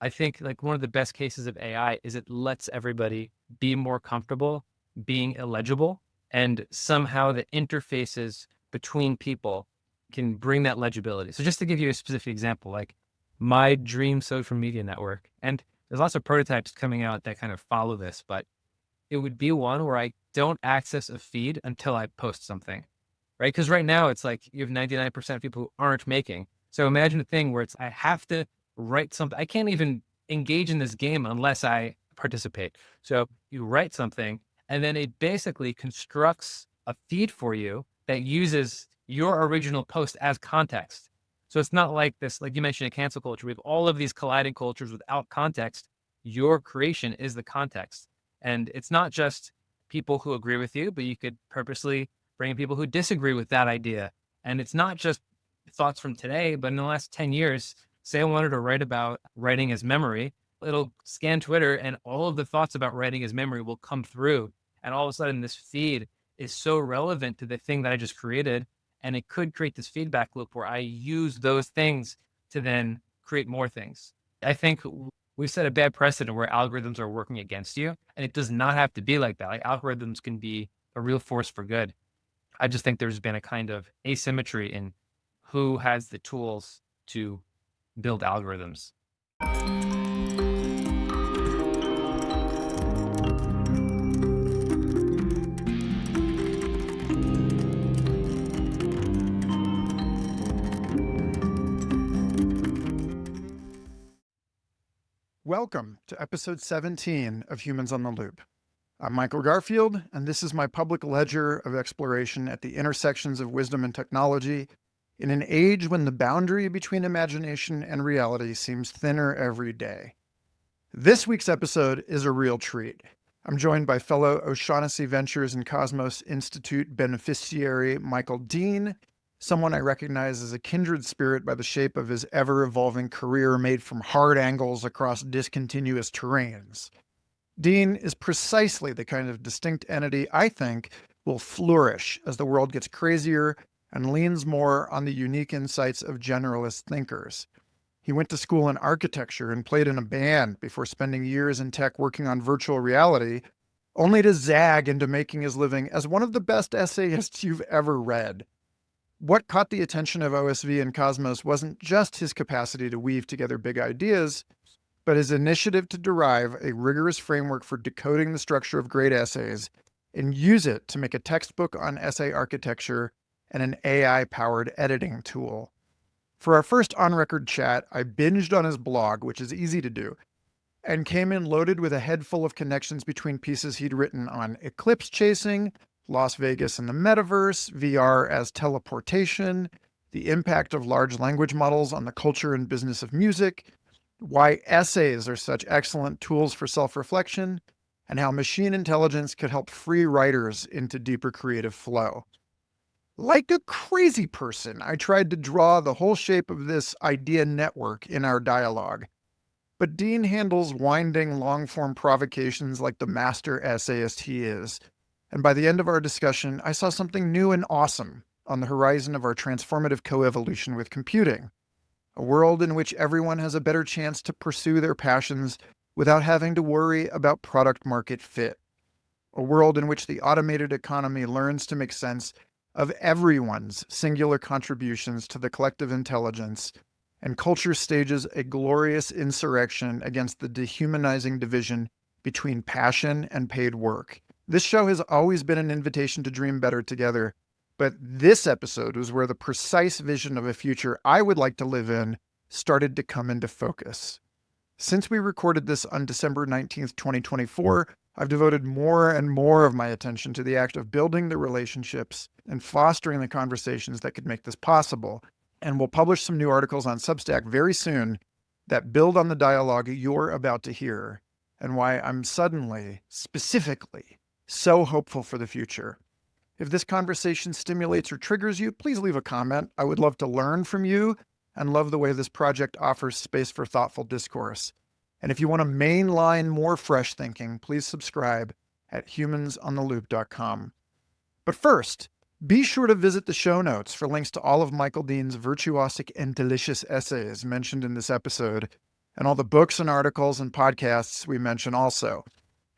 I think like one of the best cases of AI is it lets everybody be more comfortable being illegible, and somehow the interfaces between people can bring that legibility. So just to give you a specific example, like my dream social media network, and there's lots of prototypes coming out that kind of follow this, but it would be one where I don't access a feed until I post something, right? Because right now it's like you have 99% of people who aren't making. So imagine a thing where it's I have to write something. I can't even engage in this game unless I participate. So you write something, and then it basically constructs a feed for you that uses your original post as context. So it's not like this, like you mentioned, a cancel culture. We have all of these colliding cultures without context. Your creation is the context. And it's not just people who agree with you, but you could purposely bring in people who disagree with that idea. And it's not just thoughts from today, but in the last 10 years, say I wanted to write about writing as memory, it'll scan Twitter and all of the thoughts about writing as memory will come through. And all of a sudden, this feed is so relevant to the thing that I just created. And it could create this feedback loop where I use those things to then create more things. I think we've set a bad precedent where algorithms are working against you, and it does not have to be like that. Like algorithms can be a real force for good. I just think there's been a kind of asymmetry in who has the tools to build algorithms. Welcome to episode 17 of Humans on the Loop. I'm Michael Garfield, and this is my public ledger of exploration at the intersections of wisdom and technology in an age when the boundary between imagination and reality seems thinner every day. This week's episode is a real treat. I'm joined by fellow O'Shaughnessy Ventures and Cosmos Institute beneficiary Michael Dean, someone I recognize as a kindred spirit by the shape of his ever-evolving career made from hard angles across discontinuous terrains. Dean is precisely the kind of distinct entity I think will flourish as the world gets crazier and leans more on the unique insights of generalist thinkers. He went to school in architecture and played in a band before spending years in tech working on virtual reality, only to zag into making his living as one of the best essayists you've ever read. What caught the attention of OSV and Cosmos wasn't just his capacity to weave together big ideas, but his initiative to derive a rigorous framework for decoding the structure of great essays and use it to make a textbook on essay architecture and an AI-powered editing tool. For our first on-record chat, I binged on his blog, which is easy to do, and came in loaded with a head full of connections between pieces he'd written on eclipse chasing, Las Vegas and the metaverse, VR as teleportation, the impact of large language models on the culture and business of music, why essays are such excellent tools for self-reflection, and how machine intelligence could help free writers into deeper creative flow. Like a crazy person, I tried to draw the whole shape of this idea network in our dialogue. But Dean handles winding, long-form provocations like the master essayist he is. And by the end of our discussion, I saw something new and awesome on the horizon of our transformative coevolution with computing. A world in which everyone has a better chance to pursue their passions without having to worry about product market fit. A world in which the automated economy learns to make sense of everyone's singular contributions to the collective intelligence, and culture stages a glorious insurrection against the dehumanizing division between passion and paid work. This show has always been an invitation to dream better together, but this episode was where the precise vision of a future I would like to live in started to come into focus. Since we recorded this on December 19th, 2024, I've devoted more and more of my attention to the act of building the relationships and fostering the conversations that could make this possible, and we'll publish some new articles on Substack very soon that build on the dialogue you're about to hear, and why I'm suddenly, specifically, so hopeful for the future. If this conversation stimulates or triggers you, please leave a comment. I would love to learn from you and love the way this project offers space for thoughtful discourse. And if you want to mainline more fresh thinking, please subscribe at humansontheloop.com. But first, be sure to visit the show notes for links to all of Michael Dean's virtuosic and delicious essays mentioned in this episode, and all the books and articles and podcasts we mention also.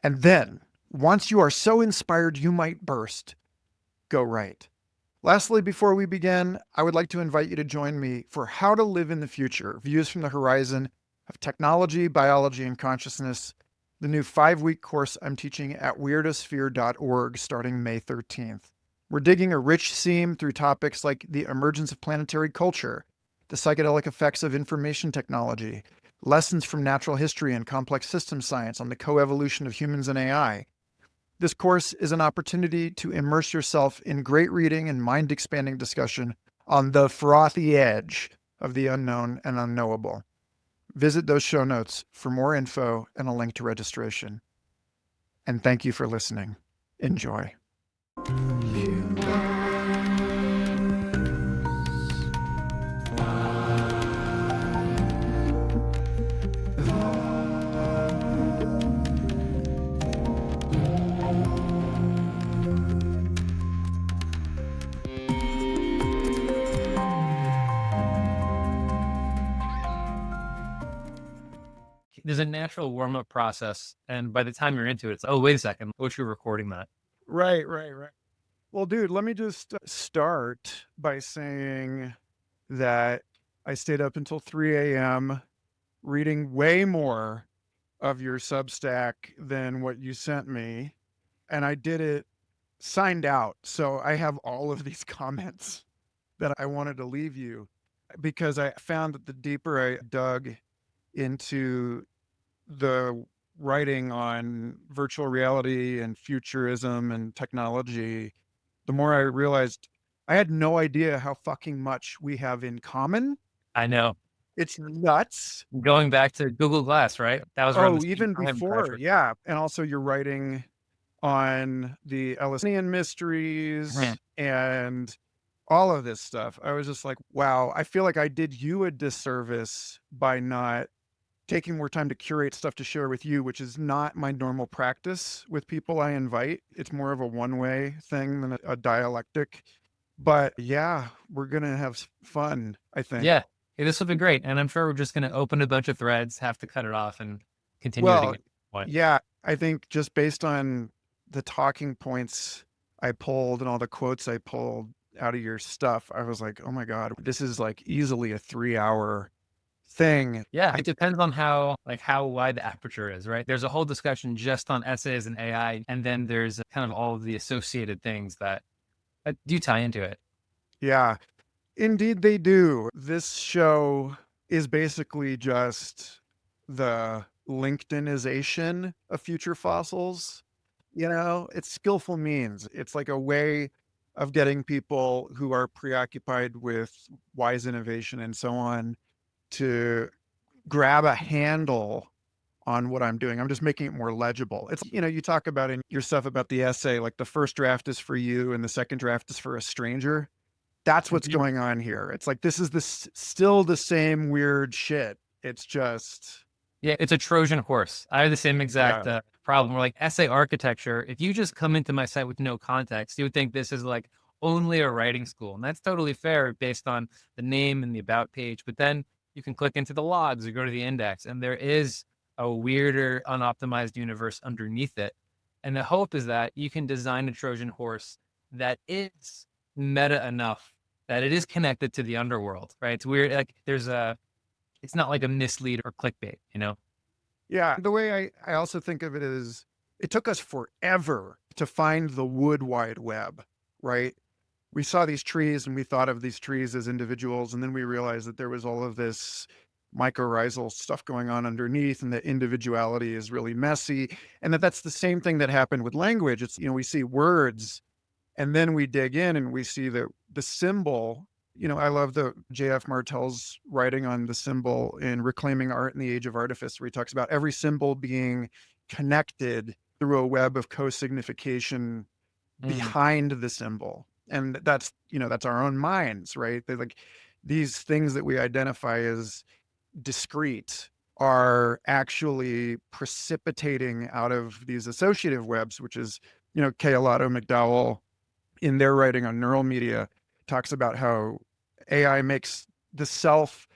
And then, once you are so inspired you might burst, go write. Lastly, before we begin, I would like to invite you to join me for How to Live in the Future, Views from the Horizon of Technology, Biology, and Consciousness, the new 5-week course I'm teaching at weirdosphere.org starting May 13th. We're digging a rich seam through topics like the emergence of planetary culture, the psychedelic effects of information technology, lessons from natural history and complex system science on the coevolution of humans and AI. This course is an opportunity to immerse yourself in great reading and mind-expanding discussion on the frothy edge of the unknown and unknowable. Visit those show notes for more info and a link to registration. And thank you for listening. Enjoy. There's a natural warm up process. And by the time you're into it, it's, oh, wait a second. I wish you were recording that. Right. Well, dude, let me just start by saying that I stayed up until 3 a.m. reading way more of your Substack than what you sent me. And I did it signed out. So I have all of these comments that I wanted to leave you because I found that the deeper I dug into the writing on virtual reality and futurism and technology, the more I realized I had no idea how fucking much we have in common. I know. It's nuts. Going back to Google Glass, right? That was around the Oh, same even time. before, yeah. And also you're writing on the Ellenian mysteries and all of this stuff. I was just like, wow, I feel like I did you a disservice by not taking more time to curate stuff to share with you, which is not my normal practice with people I invite. It's more of a one-way thing than a dialectic. But yeah, we're going to have fun, I think. Yeah. Hey, this will be great. And I'm sure we're just going to open a bunch of threads, have to cut it off and continue it Well, again. What? yeah, I think just based on the talking points I pulled and all the quotes I pulled out of your stuff, I was like, oh my God, this is like easily a 3-hour thing. Yeah, it depends on how wide the aperture is, right? There's a whole discussion just on essays and AI, and then there's kind of all of the associated things that do tie into it. Yeah, indeed they do. This show is basically just the LinkedInization of future fossils. You know, it's skillful means. It's like a way of getting people who are preoccupied with wise innovation and so on to grab a handle on what I'm doing. I'm just making it more legible. It's, you talk about in your stuff about the essay, like the first draft is for you and the second draft is for a stranger. That's what's Mhm. going on here. It's like, this is still the same weird shit. It's just, Yeah, it's a Trojan horse. I have the same exact yeah, problem. Where like essay architecture, if you just come into my site with no context, you would think this is like only a writing school. And that's totally fair based on the name and the about page. But then you can click into the logs or go to the index, and there is a weirder, unoptimized universe underneath it. And the hope is that you can design a Trojan horse that is meta enough that it is connected to the underworld, right? It's weird. Like it's not like a mislead or clickbait, you know? yeah. The way I also think of it is it took us forever to find the wood wide web, right? We saw these trees and we thought of these trees as individuals. And then we realized that there was all of this mycorrhizal stuff going on underneath and that individuality is really messy. And that's the same thing that happened with language. It's, we see words and then we dig in and we see the symbol. I love the J.F. Martel's writing on the symbol in Reclaiming Art in the Age of Artifice, where he talks about every symbol being connected through a web of co-signification Mm. behind the symbol. And that's our own minds, right? They're like these things that we identify as discrete are actually precipitating out of these associative webs, which is, Kealato McDowell in their writing on neural media talks about how AI makes the self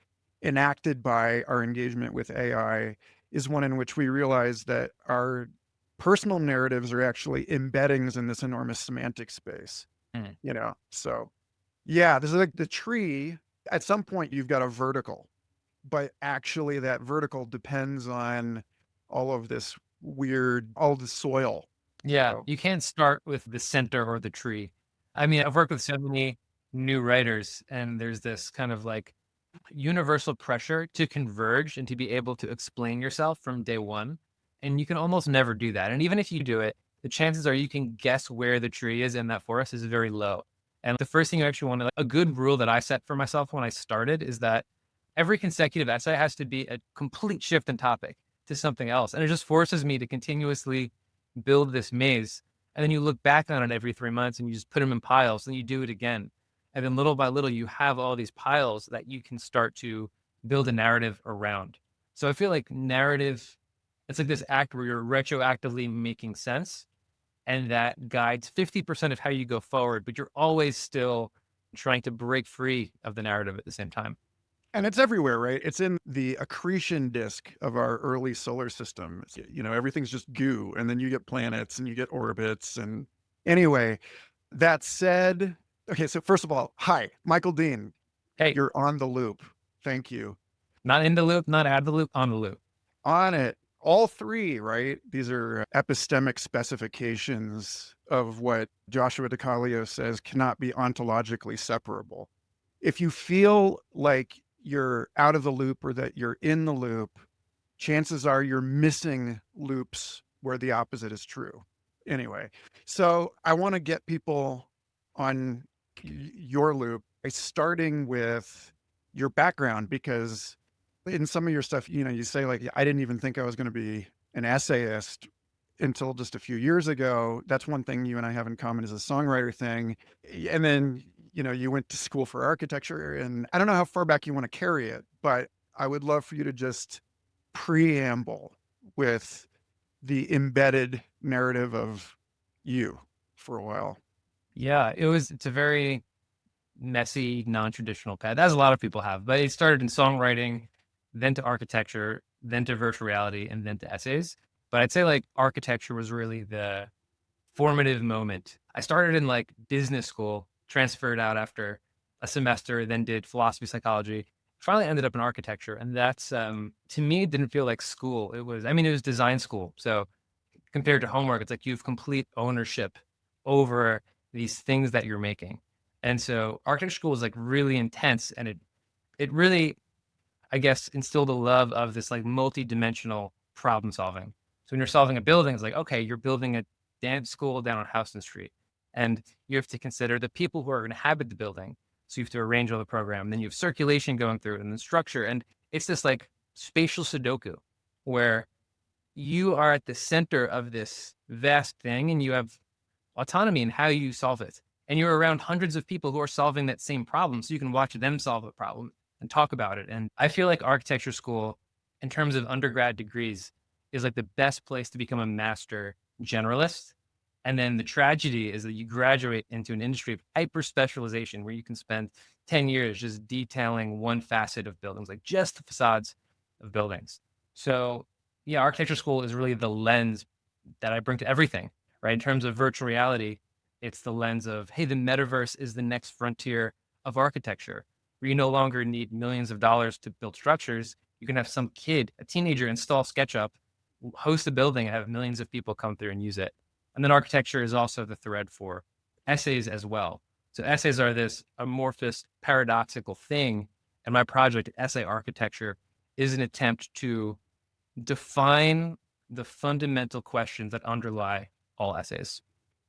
enacted by our engagement with AI is one in which we realize that our personal narratives are actually embeddings in this enormous semantic space, Mm. you know? So, yeah, this is like the tree. At some point, you've got a vertical, but actually, that vertical depends on all of this all the soil. Yeah, So, you can't start with the center or the tree. I mean, I've worked with so many new writers, and there's this kind of like universal pressure to converge and to be able to explain yourself from day one. And you can almost never do that. And even if you do it, the chances are you can guess where the tree is in that forest is very low. And the first thing you actually want to, a good rule that I set for myself when I started is that every consecutive essay has to be a complete shift in topic to something else. And it just forces me to continuously build this maze. And then you look back on it every 3 months and you just put them in piles and you do it again. And then little by little, you have all these piles that you can start to build a narrative around. So I feel like narrative, it's like this act where you're retroactively making sense. And that guides 50% of how you go forward, but you're always still trying to break free of the narrative at the same time. and it's everywhere, right? It's in the accretion disk of our early solar system. Everything's just goo, and then you get planets and you get orbits. And anyway, that said, okay, so first of all, hi, Michael Dean. Hey, You're on the loop. Thank you. not in the loop, not out of the loop, on the loop. On it. All three, right? These are epistemic specifications of what Joshua DiCalio says cannot be ontologically separable. If you feel like you're out of the loop or that you're in the loop, chances are you're missing loops where the opposite is true. Anyway, so I want to get people on your loop by starting with your background, because in some of your stuff, you say like, I didn't even think I was going to be an essayist until just a few years ago. That's one thing you and I have in common is a songwriter thing. And then, you went to school for architecture, and I don't know how far back you want to carry it, but I would love for you to just preamble with the embedded narrative of you for a while. Yeah, it's a very messy, non-traditional path, as a lot of people have. But it started in songwriting, then to architecture, then to virtual reality, and then to essays. But I'd say like architecture was really the formative moment. I started in like business school, transferred out after a semester, then did philosophy, psychology. Finally ended up in architecture, and that's to me it didn't feel like school. It was design school. So compared to homework, it's like you have complete ownership over these things that you're making. And so architecture school was like really intense, and it really, I guess, instilled a love of this like multi-dimensional problem solving. So when you're solving a building, it's like, okay, you're building a dance school down on Houston Street. And you have to consider the people who are going to inhabit the building. So you have to arrange all the program. Then you have circulation going through it and then structure. And it's this like spatial Sudoku where you are at the center of this vast thing and you have autonomy in how you solve it. And you're around hundreds of people who are solving that same problem. So you can watch them solve the problem and talk about it. And I feel like architecture school, in terms of undergrad degrees, is like the best place to become a master generalist. And then the tragedy is that you graduate into an industry of hyper specialization where you can spend 10 years just detailing one facet of buildings, like just the facades of buildings. So, yeah, architecture school is really the lens that I bring to everything, right? In terms of virtual reality, it's the lens of, hey, the metaverse is the next frontier of architecture, where you no longer need millions of dollars to build structures. You can have some kid, a teenager, install SketchUp, host a building, and have millions of people come through and use it. And then architecture is also the thread for essays as well. So essays are this amorphous, paradoxical thing. And my project, Essay Architecture, is an attempt to define the fundamental questions that underlie all essays.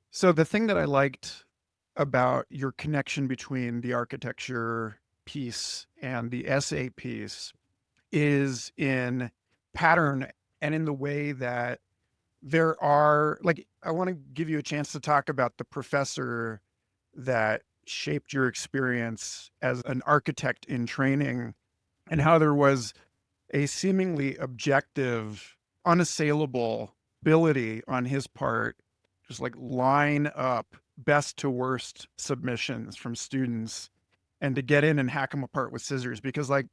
So the thing that I liked about your connection between the architecture piece and the essay piece is in pattern, and in the way that there are, like, I want to give you a chance to talk about the professor that shaped your experience as an architect in training, and how there was a seemingly objective, unassailable ability on his part, just like line up best to worst submissions from students and to get in and hack them apart with scissors. Because, like,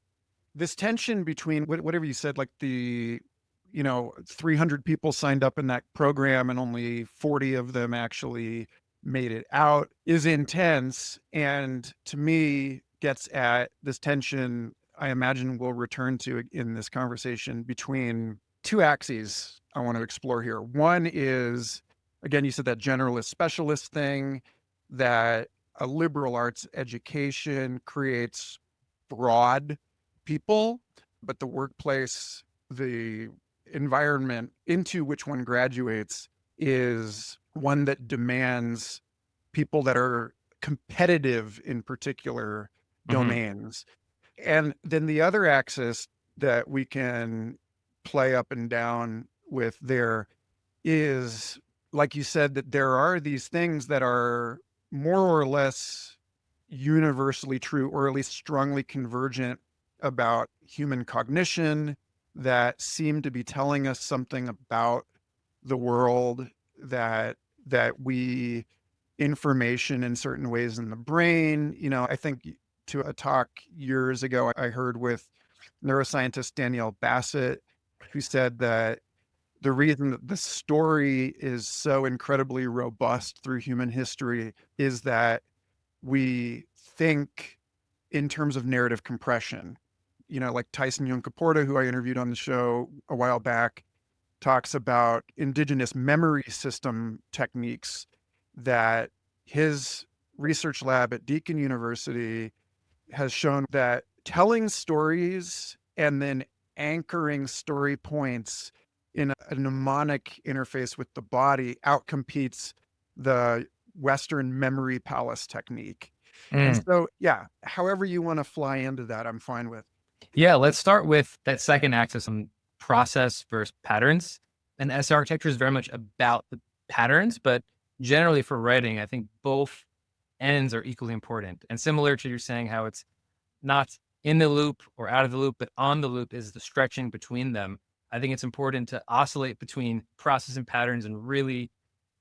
this tension between whatever you said, like 300 people signed up in that program and only 40 of them actually made it out is intense. And to me, gets at this tension I imagine we'll return to in this conversation between two axes I want to explore here. One is, again, you said that generalist specialist thing, that a liberal arts education creates broad people, but the workplace, the environment into which one graduates is one that demands people that are competitive in particular Hmm. domains. And then the other axis that we can play up and down with there is, like you said, that there are these things that are more or less universally true, or at least strongly convergent about human cognition, that seem to be telling us something about the world, that we information in certain ways in the brain. I think to a talk years ago I heard with neuroscientist Danielle Bassett, who said that the reason that the story is so incredibly robust through human history is that we think in terms of narrative compression. Like Tyson Yunkaporta, who I interviewed on the show a while back, talks about indigenous memory system techniques that his research lab at Deakin University has shown that telling stories and then anchoring story points in a mnemonic interface with the body outcompetes the Western memory palace technique. And so, yeah, however you want to fly into that, I'm fine with. Yeah, let's start with that second axis on process versus patterns. And essay architecture is very much about the patterns, but generally for writing, I think both ends are equally important. And similar to you saying how it's not in the loop or out of the loop, but on the loop is the stretching between them. I think it's important to oscillate between process and patterns and really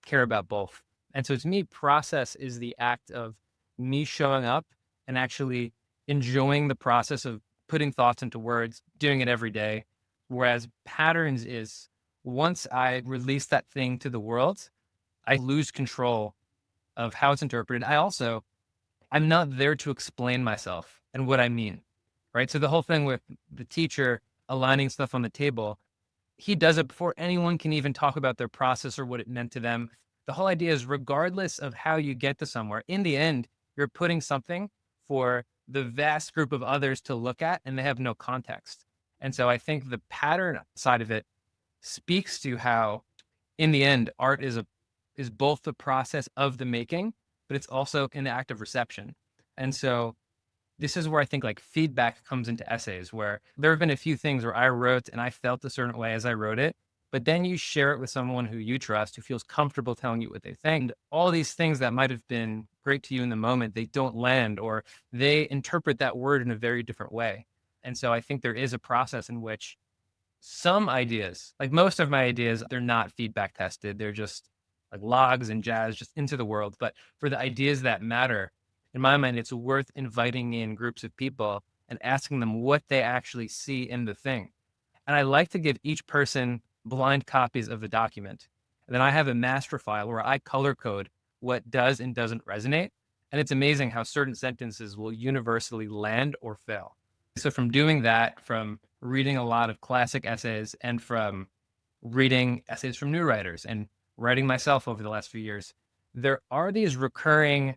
care about both. And so to me, process is the act of me showing up and actually enjoying the process of putting thoughts into words, doing it every day. Whereas patterns is once I release that thing to the world, I lose control of how it's interpreted. I'm not there to explain myself and what I mean, right? So the whole thing with the teacher aligning stuff on the table, he does it before anyone can even talk about their process or what it meant to them. The whole idea is regardless of how you get to somewhere, in the end, you're putting something for the vast group of others to look at and they have no context. And so I think the pattern side of it speaks to how in the end art is both the process of the making, but it's also an act of reception. And so this is where I think like feedback comes into essays, where there have been a few things where I wrote and I felt a certain way as I wrote it, but then you share it with someone who you trust, who feels comfortable telling you what they think. And all these things that might have been great to you in the moment, they don't land, or they interpret that word in a very different way. And so I think there is a process in which some ideas, like most of my ideas, they're not feedback tested. They're just like logs and jazz just into the world. But for the ideas that matter, in my mind, it's worth inviting in groups of people and asking them what they actually see in the thing. And I like to give each person blind copies of the document. And then I have a master file where I color code what does and doesn't resonate. And it's amazing how certain sentences will universally land or fail. So from doing that, from reading a lot of classic essays and from reading essays from new writers and writing myself over the last few years, there are these recurring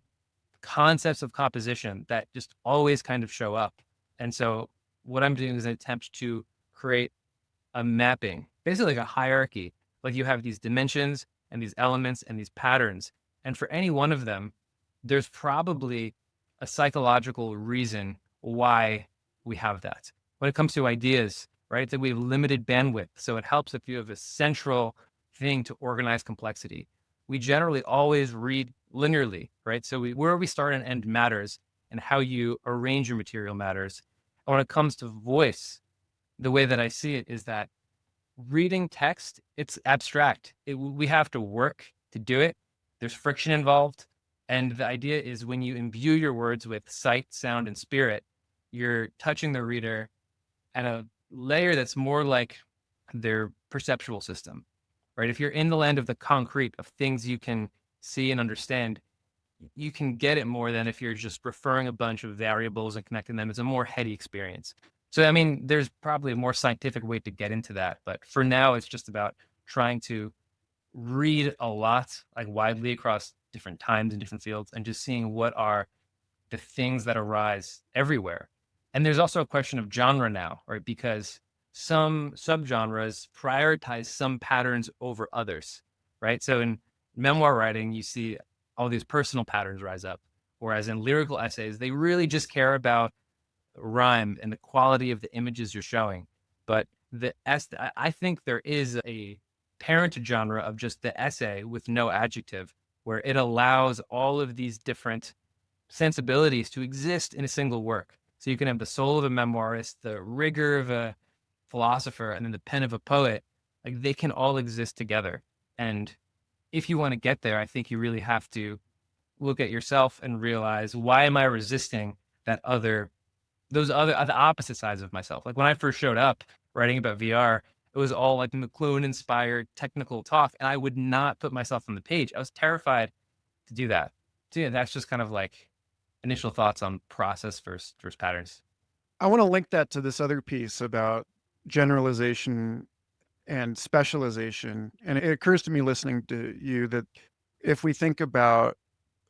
concepts of composition that just always kind of show up. And so what I'm doing is an attempt to create a mapping, basically like a hierarchy. Like you have these dimensions and these elements and these patterns. And for any one of them, there's probably a psychological reason why we have that. When it comes to ideas, right, that we have limited bandwidth. So it helps if you have a central thing to organize complexity. We generally always read linearly, right? So where we start and end matters, and how you arrange your material matters. And when it comes to voice, the way that I see it is that reading text, it's abstract. We have to work to do it. There's friction involved. And the idea is when you imbue your words with sight, sound, and spirit, you're touching the reader at a layer that's more like their perceptual system, right? If you're in the land of the concrete, of things you can see and understand, you can get it more than if you're just referring a bunch of variables and connecting them. It's a more heady experience. So, I mean, there's probably a more scientific way to get into that. But for now, it's just about trying to read a lot, like widely across different times and different fields, and just seeing what are the things that arise everywhere. And there's also a question of genre now, right? Because some subgenres prioritize some patterns over others, right? So in memoir writing, you see all these personal patterns rise up, whereas in lyrical essays, they really just care about rhyme and the quality of the images you're showing. But I think there is a parent genre of just the essay with no adjective, where it allows all of these different sensibilities to exist in a single work. So you can have the soul of a memoirist, the rigor of a philosopher, and then the pen of a poet. Like they can all exist together. And if you want to get there, I think you really have to look at yourself and realize, why am I resisting that other those other the opposite sides of myself? Like when I first showed up writing about VR, it was all like McLuhan inspired technical talk, and I would not put myself on the page. I was terrified to do that. So yeah, that's just kind of like initial thoughts on process versus patterns. I want to link that to this other piece about generalization and specialization. And it occurs to me listening to you that if we think about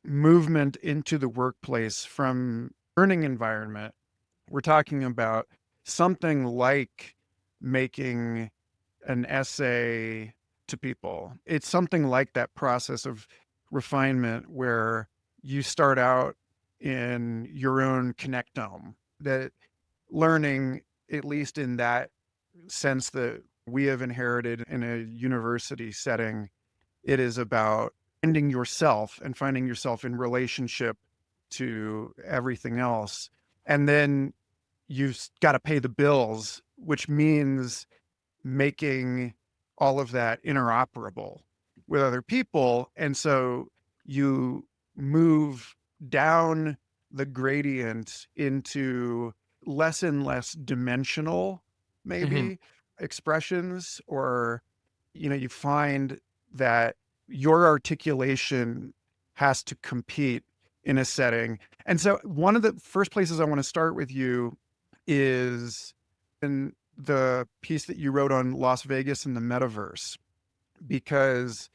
movement into the workplace from learning environment, we're talking about something like making an essay to people. It's something like that process of refinement where you start out in your own connectome, that learning, at least in that sense that we have inherited in a university setting, it is about finding yourself and finding yourself in relationship to everything else. And then you've got to pay the bills, which means making all of that interoperable with other people. And so you move down the gradient into less and less dimensional, Hmm. maybe expressions, or, you find that your articulation has to compete in a setting. And so one of the first places I want to start with you is in the piece that you wrote on Las Vegas and the metaverse, because,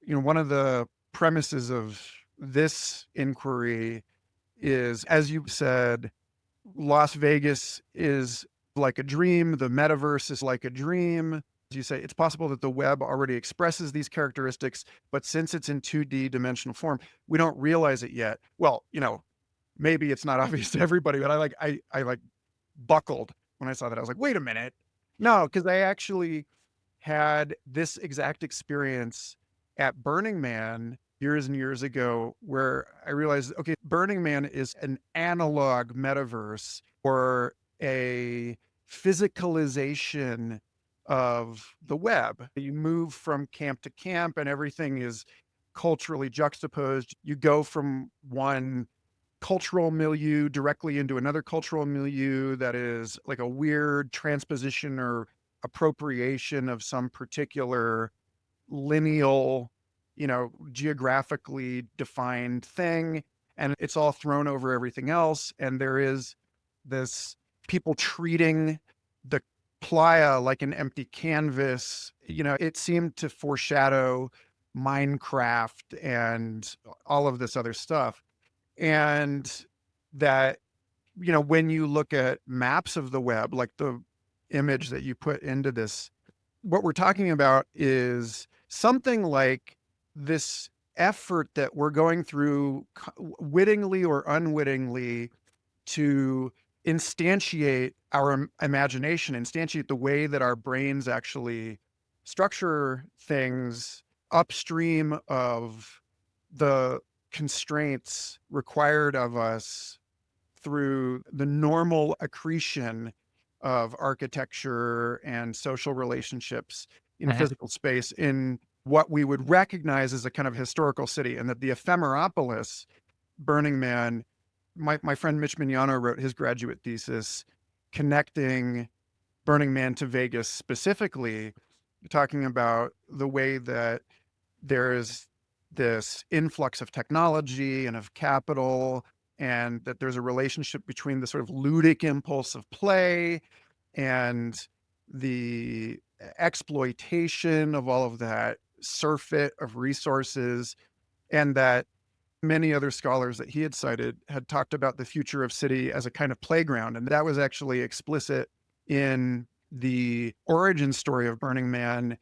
one of the premises of this inquiry is, as you said, Las Vegas is like a dream, the metaverse is like a dream. As you say, it's possible that the web already expresses these characteristics, but since it's in 2D dimensional form, we don't realize it yet. Well, maybe it's not obvious to everybody, but I buckled when I saw that. I was like, wait a minute. No, because I actually had this exact experience at Burning Man years and years ago, where I realized, okay, Burning Man is an analog metaverse or a physicalization of the web. You move from camp to camp and everything is culturally juxtaposed. You go from one cultural milieu directly into another cultural milieu that is like a weird transposition or appropriation of some particular lineal, geographically defined thing. And it's all thrown over everything else. And there is this people treating the playa like an empty canvas. It seemed to foreshadow Minecraft and all of this other stuff. And that, when you look at maps of the web, like the image that you put into this, what we're talking about is something like this effort that we're going through wittingly or unwittingly to instantiate our imagination, instantiate the way that our brains actually structure things upstream of the constraints required of us through the normal accretion of architecture and social relationships in Uh-huh. physical space in what we would recognize as a kind of historical city. And that the ephemeropolis, Burning Man, my friend Mitch Mignano wrote his graduate thesis connecting Burning Man to Vegas specifically, talking about the way that there is this influx of technology and of capital, and that there's a relationship between the sort of ludic impulse of play and the exploitation of all of that surfeit of resources, and that many other scholars that he had cited had talked about the future of city as a kind of playground. And that was actually explicit in the origin story of Burning Man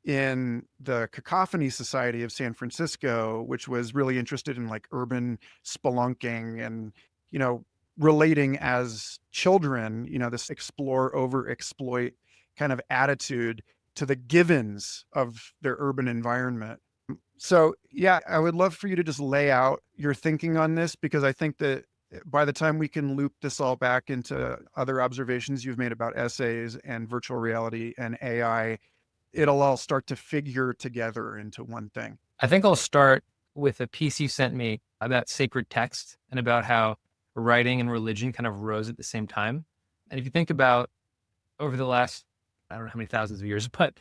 in the Cacophony Society of San Francisco, which was really interested in like urban spelunking and, you know, relating as children, this explore, over exploit kind of attitude to the givens of their urban environment. So, yeah, I would love for you to just lay out your thinking on this, because I think that by the time we can loop this all back into other observations you've made about essays and virtual reality and AI, it'll all start to figure together into one thing. I think I'll start with a piece you sent me about sacred text and about how writing and religion kind of rose at the same time. And if you think about over the last, I don't know how many thousands of years, but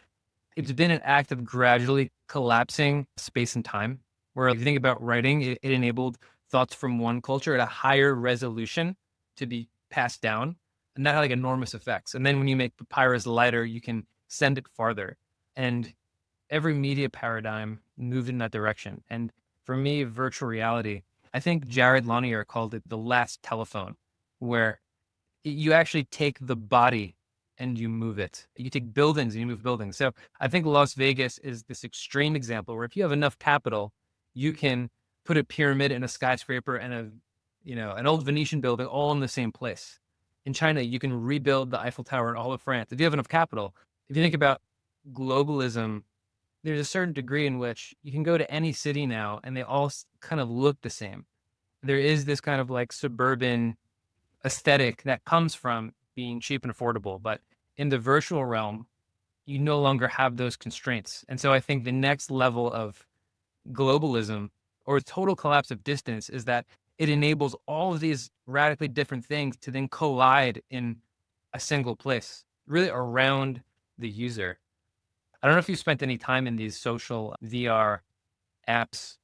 it's been an act of gradually collapsing space and time. Where if you think about writing, it enabled thoughts from one culture at a higher resolution to be passed down, and that had like enormous effects. And then when you make papyrus lighter, you can send it farther. And every media paradigm moved in that direction. And for me, virtual reality, I think Jared Lanier called it the last telephone, where you actually take the body and you move it. You take buildings and you move buildings. So I think Las Vegas is this extreme example where if you have enough capital, you can put a pyramid and a skyscraper and an old Venetian building all in the same place. In China, you can rebuild the Eiffel Tower in all of France if you have enough capital. If you think about globalism, there's a certain degree in which you can go to any city now and they all kind of look the same. There is this kind of like suburban aesthetic that comes from being cheap and affordable. But in the virtual realm, you no longer have those constraints. And so I think the next level of globalism or total collapse of distance is that it enables all of these radically different things to then collide in a single place, really around the user. I don't know if you spent any time in these social VR apps,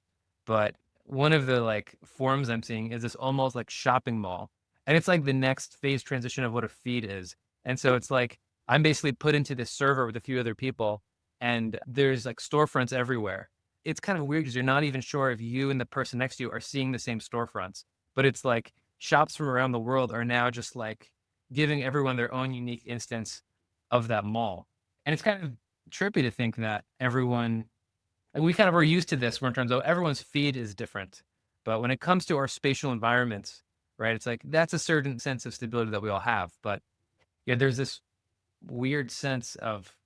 but one of the like forums I'm seeing is this almost like shopping mall. And it's like the next phase transition of what a feed is. And so it's like I'm basically put into this server with a few other people and there's like storefronts everywhere. It's kind of weird because you're not even sure if you and the person next to you are seeing the same storefronts. But it's like shops from around the world are now just like giving everyone their own unique instance of that mall. And it's kind of trippy to think that everyone and we kind of are used to this, where in terms of everyone's feed is different. But when it comes to our spatial environments, right, it's like that's a certain sense of stability that we all have. But yeah, there's this weird sense of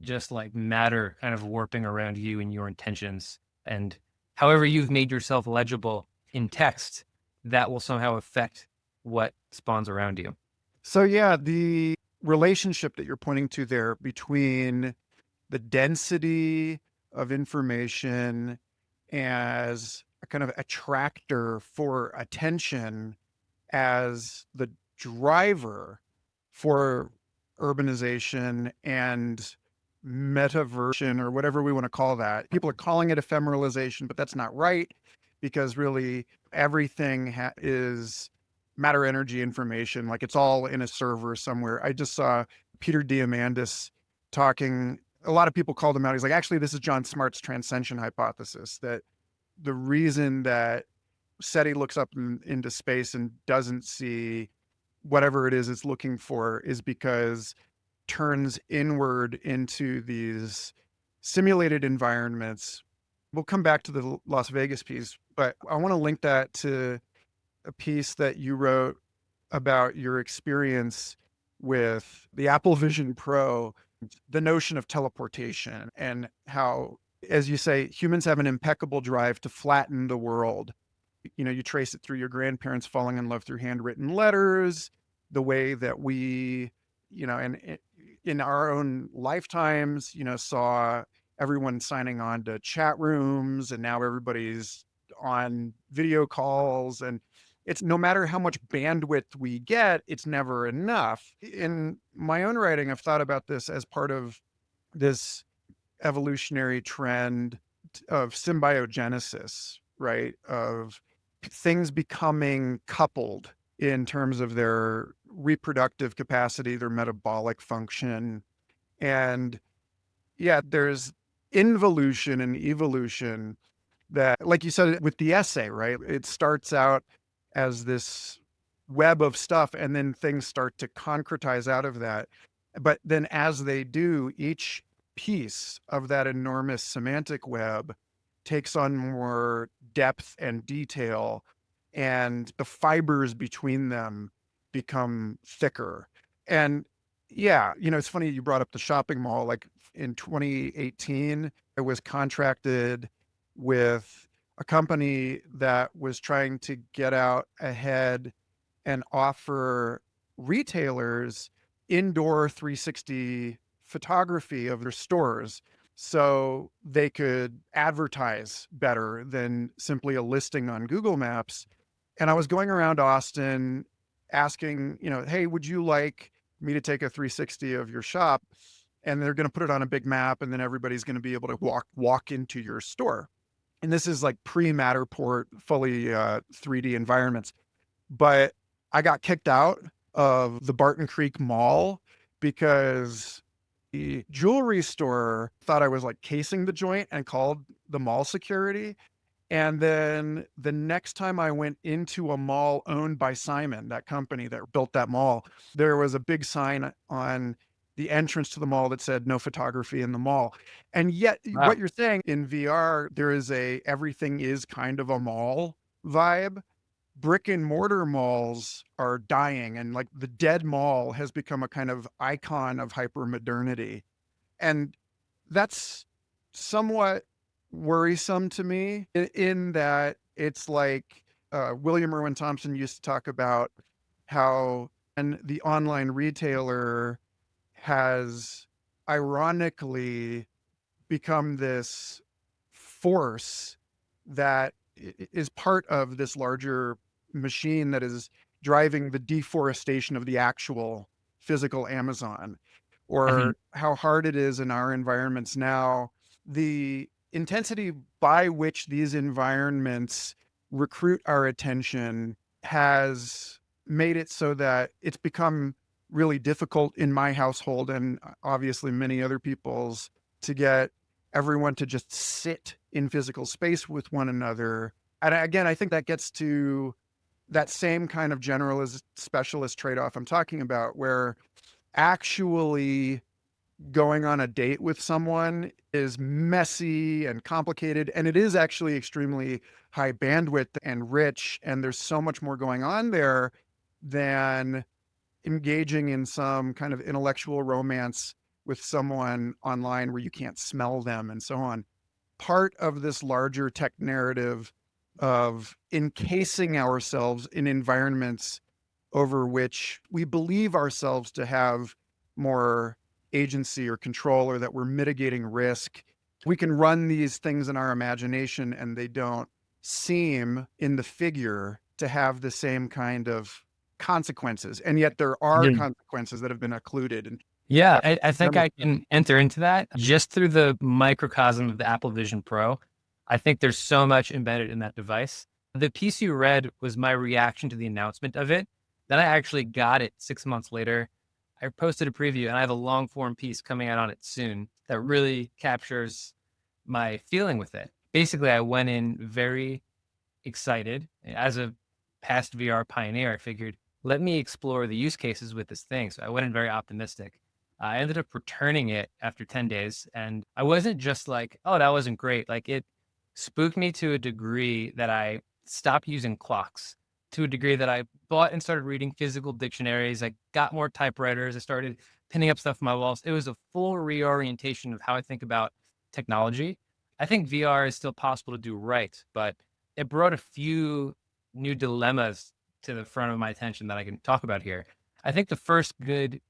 just like matter kind of warping around you and your intentions. And however you've made yourself legible in text, that will somehow affect what spawns around you. So, yeah, the relationship that you're pointing to there between the density of information as a kind of attractor for attention as the driver for urbanization and metaversion, or whatever we want to call that. People are calling it ephemeralization, but that's not right, because really everything is matter, energy, information. Like it's all in a server somewhere. I just saw Peter Diamandis talking. A lot of people called him out. He's like, actually, this is John Smart's transcension hypothesis, that the reason that SETI looks up into space and doesn't see whatever it is it's looking for is because turns inward into these simulated environments. We'll come back to the Las Vegas piece, but I want to link that to a piece that you wrote about your experience with the Apple Vision Pro, the notion of teleportation, and how, as you say, humans have an impeccable drive to flatten the world. You trace it through your grandparents falling in love through handwritten letters, the way that we, and in our own lifetimes, saw everyone signing on to chat rooms, and now everybody's on video calls. And it's no matter how much bandwidth we get, it's never enough. In my own writing, I've thought about this as part of this evolutionary trend of symbiogenesis, right? Of things becoming coupled in terms of their reproductive capacity, their metabolic function. And yeah, there's involution and evolution that, like you said with the essay, right? It starts out as this web of stuff, and then things start to concretize out of that. But then, as they do, each piece of that enormous semantic web takes on more depth and detail, and the fibers between them become thicker. And yeah, it's funny you brought up the shopping mall. Like in 2018, I was contracted with a company that was trying to get out ahead and offer retailers indoor 360 photography of their stores so they could advertise better than simply a listing on Google Maps. And I was going around Austin asking, hey, would you like me to take a 360 of your shop? And they're going to put it on a big map, and then everybody's going to be able to walk into your store. And this is like pre-Matterport, fully 3D environments. But I got kicked out of the Barton Creek Mall because the jewelry store thought I was like casing the joint and called the mall security. And then the next time I went into a mall owned by Simon, that company that built that mall, there was a big sign on the entrance to the mall that said no photography in the mall. And yet what Wow. you're saying in VR, there is a everything is kind of a mall vibe. Brick and mortar malls are dying, and like the dead mall has become a kind of icon of hyper modernity. And that's somewhat worrisome to me in that it's like William Irwin Thompson used to talk about how and the online retailer has ironically become this force that is part of this larger machine that is driving the deforestation of the actual physical Amazon, Mhm. or how hard it is in our environments now. The intensity by which these environments recruit our attention has made it so that it's become really difficult in my household and obviously many other people's to get everyone to just sit in physical space with one another. And again, I think that gets to that same kind of generalist specialist trade-off I'm talking about, where actually going on a date with someone is messy and complicated, and it is actually extremely high bandwidth and rich, and there's so much more going on there than engaging in some kind of intellectual romance with someone online where you can't smell them and so on. Part of this larger tech narrative of encasing ourselves in environments over which we believe ourselves to have more agency or control, or that we're mitigating risk. We can run these things in our imagination and they don't seem in the figure to have the same kind of consequences. And yet there are Mhm. consequences that have been occluded. And Yeah, uh, I think I can enter into that just through the microcosm of the Apple Vision Pro. I think there's so much embedded in that device. The piece you read was my reaction to the announcement of it. Then I actually got it 6 months later. I posted a preview and I have a long form piece coming out on it soon that really captures my feeling with it. Basically, I went in very excited. As a past VR pioneer, I figured, let me explore the use cases with this thing. So I went in very optimistic. I ended up returning it after 10 days. And I wasn't just like, oh, that wasn't great. Like it spooked me to a degree that I stopped using clocks, to a degree that I bought and started reading physical dictionaries. I got more typewriters. I started pinning up stuff on my walls. It was a full reorientation of how I think about technology. I think VR is still possible to do right, but it brought a few new dilemmas to the front of my attention that I can talk about here. I think the first good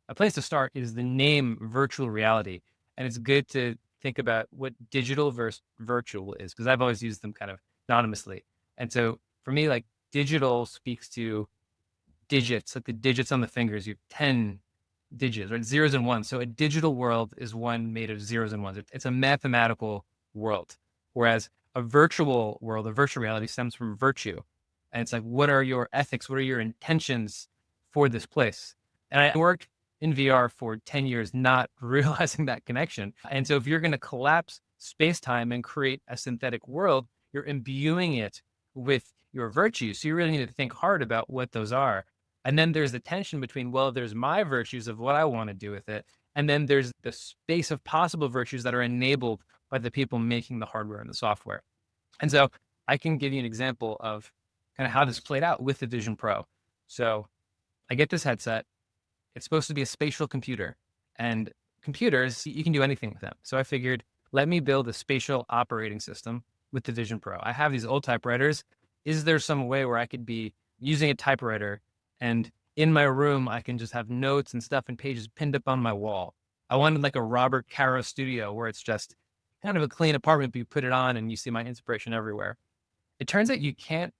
a place to start is the name virtual reality. And it's good to think about what digital versus virtual is, because I've always used them kind of anonymously. And so for me, like digital speaks to digits, like the digits on the fingers. You have 10 digits, right? Zeros and ones. So a digital world is one made of zeros and ones. It's a mathematical world. Whereas a virtual world, a virtual reality stems from virtue. And it's like, what are your ethics? What are your intentions for this place? And I worked in VR for 10 years, not realizing that connection. And so if you're going to collapse space time and create a synthetic world, you're imbuing it with your virtues. So you really need to think hard about what those are. And then there's the tension between, well, there's my virtues of what I want to do with it. And then there's the space of possible virtues that are enabled by the people making the hardware and the software. And so I can give you an example of kind of how this played out with the Vision Pro. So I get this headset. It's supposed to be a spatial computer, and computers, you can do anything with them. So I figured, let me build a spatial operating system with the Vision Pro. I have these old typewriters. Is there some way where I could be using a typewriter and in my room, I can just have notes and stuff and pages pinned up on my wall? I wanted like a Robert Caro studio where it's just kind of a clean apartment, but you put it on and you see my inspiration everywhere. It turns out you can't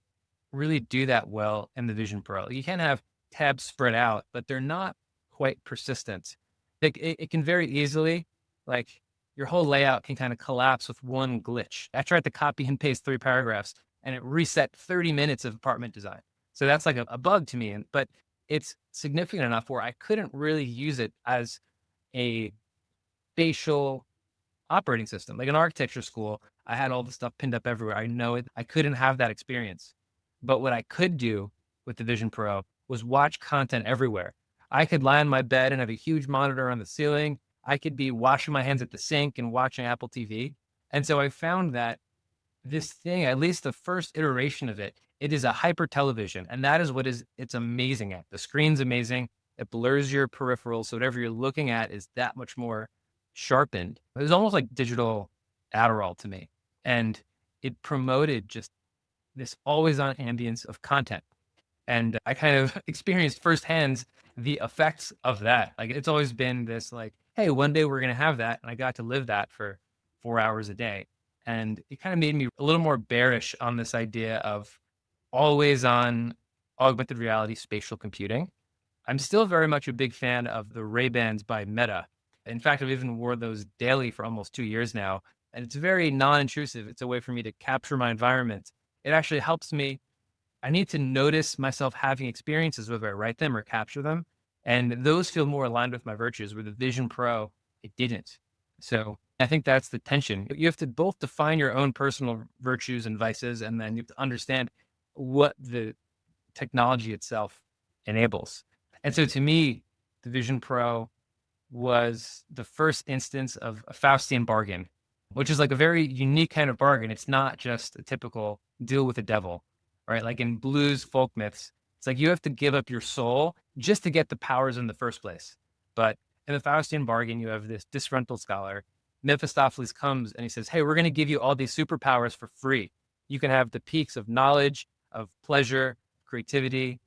really do that well in the Vision Pro. You can have tabs spread out, but they're not quite persistent. It can very easily, like your whole layout can kind of collapse with one glitch. I tried to copy and paste 3 paragraphs and it reset 30 minutes of apartment design. So that's like a bug to me. But it's significant enough where I couldn't really use it as a spatial operating system. Like in architecture school, I had all the stuff pinned up everywhere. I know it. I couldn't have that experience. But what I could do with the Vision Pro was watch content everywhere. I could lie on my bed and have a huge monitor on the ceiling. I could be washing my hands at the sink and watching Apple TV. And so I found that this thing, at least the first iteration of it, it is a hyper television. And that is what it's amazing at. The screen's amazing. It blurs your peripherals. So whatever you're looking at is that much more sharpened. It was almost like digital Adderall to me. And it promoted just this always on ambience of content. And I kind of experienced firsthand the effects of that. Like it's always been this like, hey, one day we're going to have that. And I got to live that for 4 hours a day. And it kind of made me a little more bearish on this idea of always on augmented reality spatial computing. I'm still very much a big fan of the Ray-Bans by Meta. In fact, I've even wore those daily for almost 2 years now. And it's very non-intrusive. It's a way for me to capture my environment. It actually helps me. I need to notice myself having experiences, whether I write them or capture them. And those feel more aligned with my virtues, where the Vision Pro, it didn't. So I think that's the tension. You have to both define your own personal virtues and vices, and then you have to understand what the technology itself enables. And so to me, the Vision Pro was the first instance of a Faustian bargain, which is like a very unique kind of bargain. It's not just a typical deal with the devil, right? Like in blues folk myths, it's like you have to give up your soul just to get the powers in the first place. But in the Faustian bargain, you have this disgruntled scholar. Mephistopheles comes and he says, hey, we're going to give you all these superpowers for free. You can have the peaks of knowledge, of pleasure, creativity,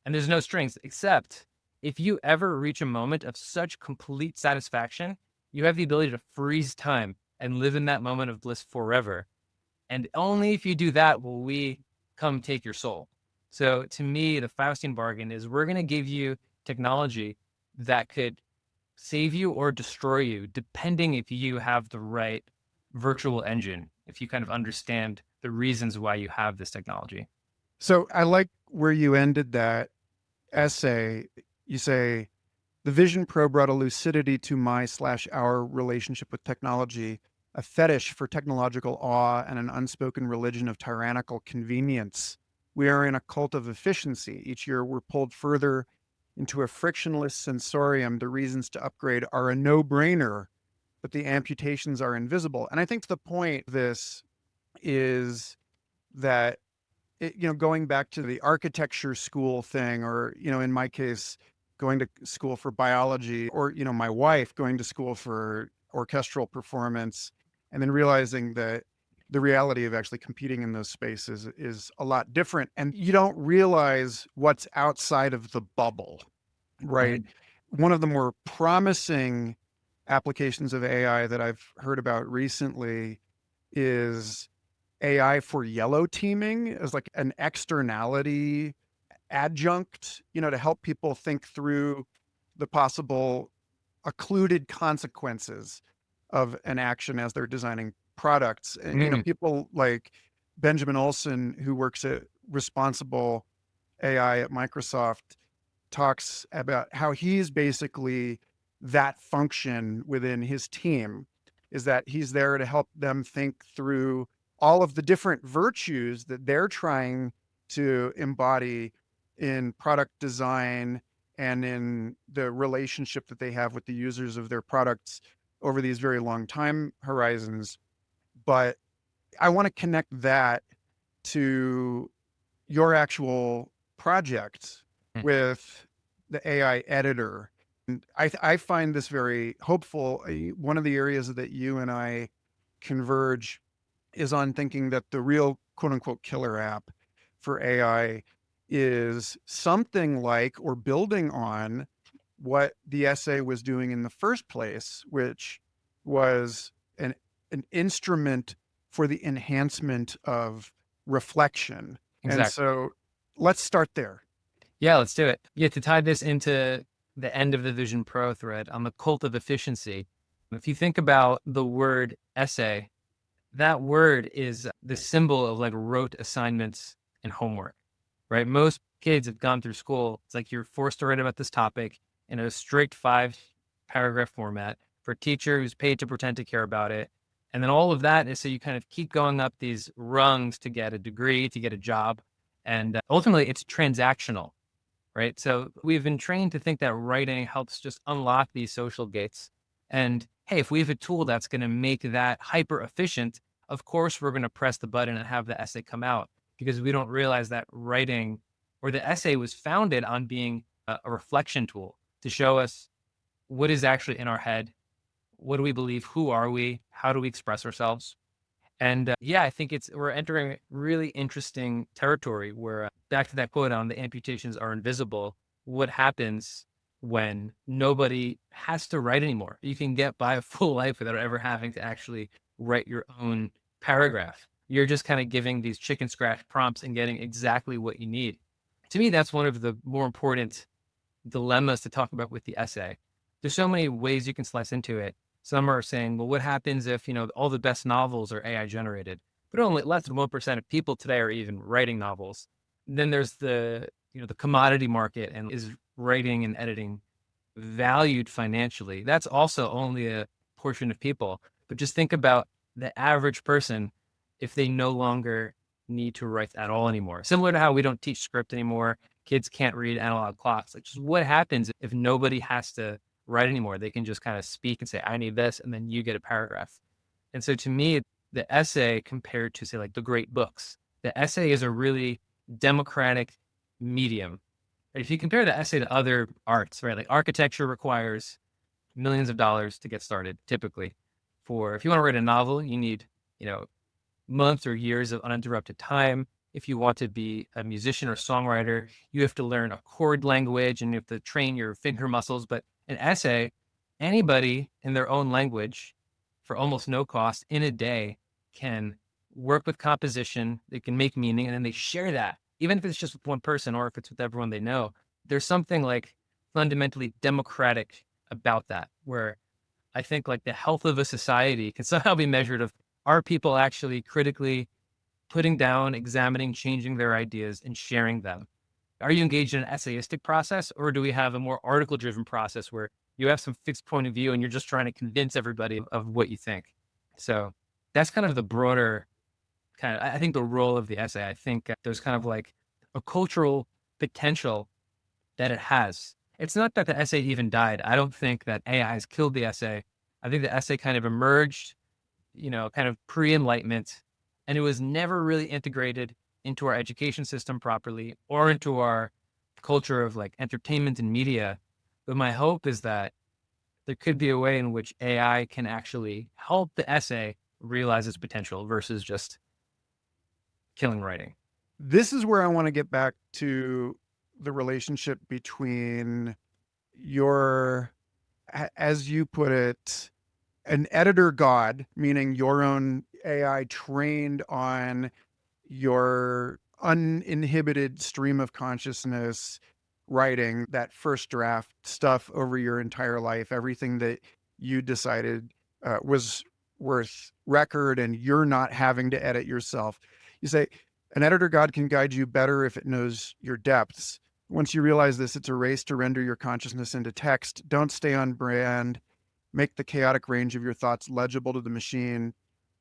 and there's no strings, except if you ever reach a moment of such complete satisfaction, you have the ability to freeze time and live in that moment of bliss forever. And only if you do that will we come take your soul. So to me, the Faustian bargain is we're going to give you technology that could save you or destroy you, depending if you have the right virtual engine, if you kind of understand the reasons why you have this technology. So I like where you ended that essay. You say, the Vision Pro brought a lucidity to my/our relationship with technology, a fetish for technological awe, and an unspoken religion of tyrannical convenience. We are in a cult of efficiency. Each year, we're pulled further into a frictionless sensorium. The reasons to upgrade are a no-brainer, but the amputations are invisible. And I think the point of this is that going back to the architecture school thing, or, in my case, going to school for biology, or, my wife going to school for orchestral performance, and then realizing that the reality of actually competing in those spaces is a lot different. And you don't realize what's outside of the bubble, right? Mhm. One of the more promising applications of AI that I've heard about recently is AI for yellow teaming as like an externality adjunct, to help people think through the possible occluded consequences of an action as they're designing products. And, Mm, people like Benjamin Olson, who works at Responsible AI at Microsoft, talks about how he's basically that function within his team, is that he's there to help them think through all of the different virtues that they're trying to embody in product design and in the relationship that they have with the users of their products over these very long time horizons. But I want to connect that to your actual project mm. with the AI editor. And I find this very hopeful. One of the areas that you and I converge is on thinking that the real quote unquote killer app for AI is something like or building on what the essay was doing in the first place, which was an instrument for the enhancement of reflection. And Exactly. so let's start there. Yeah, let's do it. Yeah, to tie this into the end of the Vision Pro thread on the cult of efficiency, if you think about the word essay, that word is the symbol of like rote assignments and homework, right? Most kids have gone through school. It's like you're forced to write about this topic in a strict 5 paragraph format for a teacher who's paid to pretend to care about it. And then all of that is so you kind of keep going up these rungs to get a degree, to get a job. And ultimately, it's transactional, right? So we've been trained to think that writing helps just unlock these social gates. And hey, if we have a tool that's going to make that hyper efficient, of course, we're going to press the button and have the essay come out because we don't realize that writing or the essay was founded on being a reflection tool to show us what is actually in our head. What do we believe? Who are we? How do we express ourselves? And yeah, I think we're entering really interesting territory where back to that quote on the amputations are invisible. What happens when nobody has to write anymore? You can get by a full life without ever having to actually write your own paragraph. You're just kind of giving these chicken scratch prompts and getting exactly what you need. To me, that's one of the more important dilemmas to talk about with the essay. There's so many ways you can slice into it. Some are saying, well, what happens if, all the best novels are AI generated? But only less than 1% of people today are even writing novels. Then there's the commodity market and is writing and editing valued financially? That's also only a portion of people. But just think about the average person if they no longer need to write at all anymore. Similar to how we don't teach script anymore, kids can't read analog clocks. Like, just what happens if nobody has to write anymore? They can just kind of speak and say, I need this, and then you get a paragraph. And so to me, the essay compared to, say, like the great books, the essay is a really democratic medium. If you compare the essay to other arts, right? Like architecture requires millions of dollars to get started, typically. If you want to write a novel, you need, you know, months or years of uninterrupted time. If you want to be a musician or songwriter, you have to learn a chord language and you have to train your finger muscles. But an essay, anybody in their own language for almost no cost in a day can work with composition. They can make meaning and then they share that, even if it's just with one person or if it's with everyone they know. There's something like fundamentally democratic about that, where I think like the health of a society can somehow be measured of are people actually critically putting down, examining, changing their ideas and sharing them? Are you engaged in an essayistic process or do we have a more article driven process where you have some fixed point of view and you're just trying to convince everybody of what you think? So that's kind of the broader I think the role of the essay. I think there's kind of like a cultural potential that it has. It's not that the essay even died. I don't think that AI has killed the essay. I think the essay kind of emerged, kind of pre-enlightenment, and it was never really integrated into our education system properly or into our culture of like entertainment and media. But my hope is that there could be a way in which AI can actually help the essay realize its potential versus just killing writing. This is where I want to get back to the relationship between your, as you put it, an editor god, meaning your own AI trained on your uninhibited stream of consciousness writing that first draft stuff over your entire life, everything that you decided was worth record and you're not having to edit yourself. You say, an editor god can guide you better if it knows your depths. Once you realize this, it's a race to render your consciousness into text. Don't stay on brand. Make the chaotic range of your thoughts legible to the machine.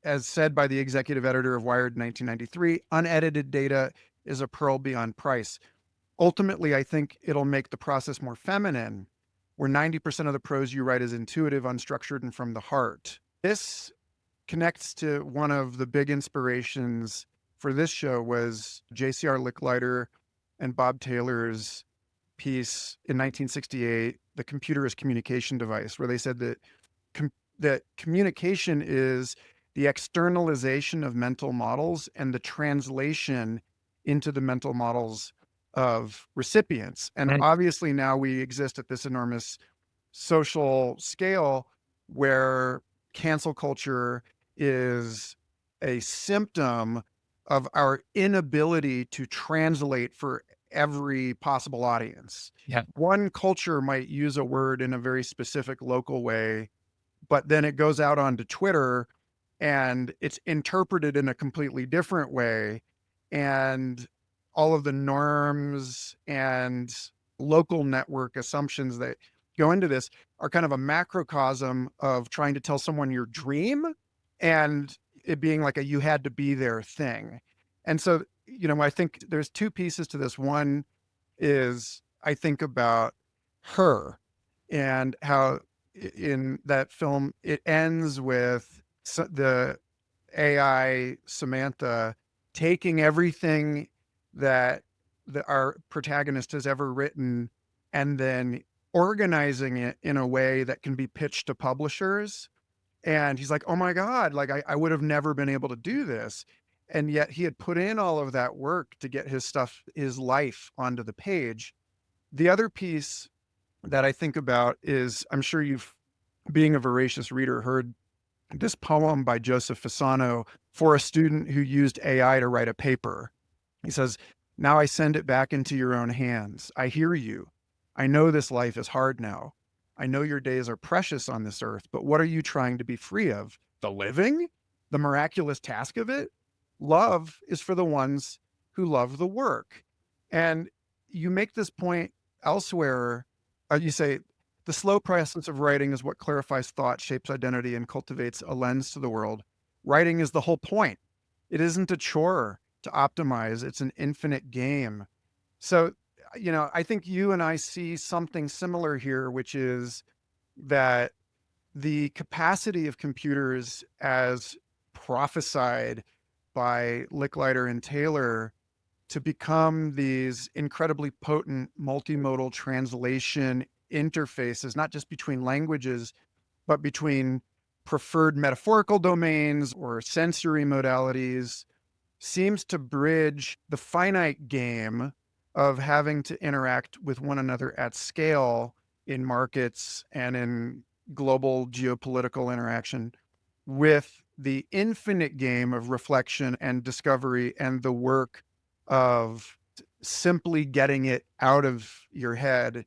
As said by the executive editor of Wired in 1993, unedited data is a pearl beyond price. Ultimately, I think it'll make the process more feminine, where 90% of the prose you write is intuitive, unstructured, and from the heart. This connects to one of the big inspirations for this show was J.C.R. Licklider and Bob Taylor's piece in 1968, The Computer as Communication Device, where they said that that communication is the externalization of mental models and the translation into the mental models of recipients. And And obviously now we exist at this enormous social scale where cancel culture is a symptom of our inability to translate for every possible audience. yeah, One culture might use a word in a very specific local way, but then it goes out onto Twitter and it's interpreted in a completely different way. And all of the norms and local network assumptions that go into this are kind of a macrocosm of trying to tell someone your dream and it being like a you had to be there thing. And so, I think there's two pieces to this. One is I think about her and how in that film it ends with the AI Samantha taking everything that our protagonist has ever written and then organizing it in a way that can be pitched to publishers. And he's like, oh my God, like I would have never been able to do this. And yet he had put in all of that work to get his stuff, his life onto the page. The other piece that I think about is I'm sure you've, being a voracious reader, heard this poem by Joseph Fasano for a student who used AI to write a paper. He says, now I send it back into your own hands. I hear you. I know this life is hard now. I know your days are precious on this earth, but what are you trying to be free of? The living? The miraculous task of it? Love is for the ones who love the work. And you make this point elsewhere. You say, the slow process of writing is what clarifies thought, shapes identity, and cultivates a lens to the world. Writing is the whole point. It isn't a chore to optimize, it's an infinite game. So, I think you and I see something similar here, which is that the capacity of computers, as prophesied by Licklider and Taylor, to become these incredibly potent multimodal translation interfaces, not just between languages, but between preferred metaphorical domains or sensory modalities, seems to bridge the finite game of having to interact with one another at scale in markets and in global geopolitical interaction with the infinite game of reflection and discovery and the work of simply getting it out of your head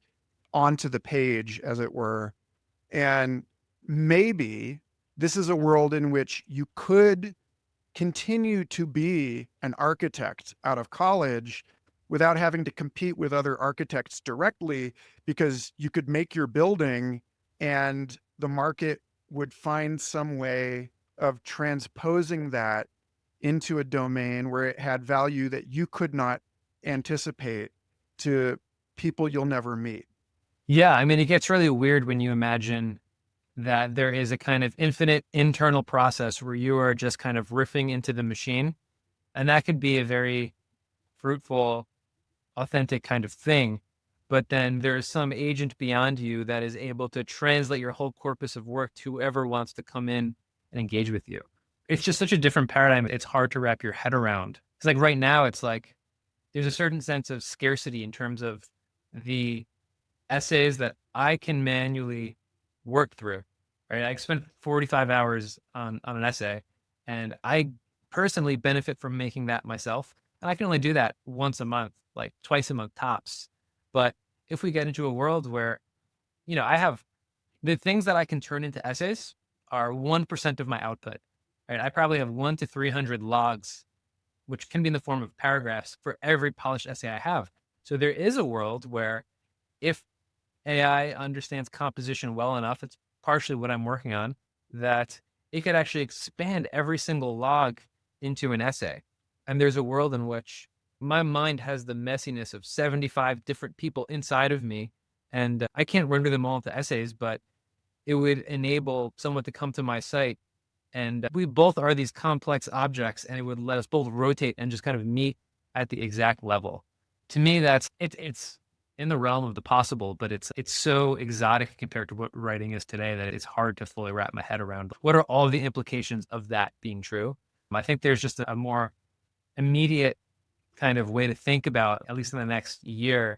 onto the page, as it were. And maybe this is a world in which you could continue to be an architect out of college without having to compete with other architects directly, because you could make your building and the market would find some way of transposing that into a domain where it had value that you could not anticipate to people you'll never meet. yeah. I mean, it gets really weird when you imagine that there is a kind of infinite internal process where you are just kind of riffing into the machine. And that could be a very fruitful, authentic kind of thing. But then there's some agent beyond you that is able to translate your whole corpus of work to whoever wants to come in and engage with you. It's just such a different paradigm. It's hard to wrap your head around. It's like right now, it's like there's a certain sense of scarcity in terms of the essays that I can manually work through. Right. I spent 45 hours on an essay And I personally benefit from making that myself. And I can only do that once a month, like twice a month tops. But if we get into a world where, I have the things that I can turn into essays are 1% of my output, right? I probably have 1 to 300 logs, which can be in the form of paragraphs for every polished essay I have. So there is a world where if AI understands composition well enough, it's partially what I'm working on, that it could actually expand every single log into an essay. And there's a world in which my mind has the messiness of 75 different people inside of me. And I can't render them all into essays, but it would enable someone to come to my site. And we both are these complex objects, and it would let us both rotate and just kind of meet at the exact level. To me, it's in the realm of the possible, but it's so exotic compared to what writing is today that it's hard to fully wrap my head around. What are all the implications of that being true? I think there's just a more immediate kind of way to think about, at least in the next year,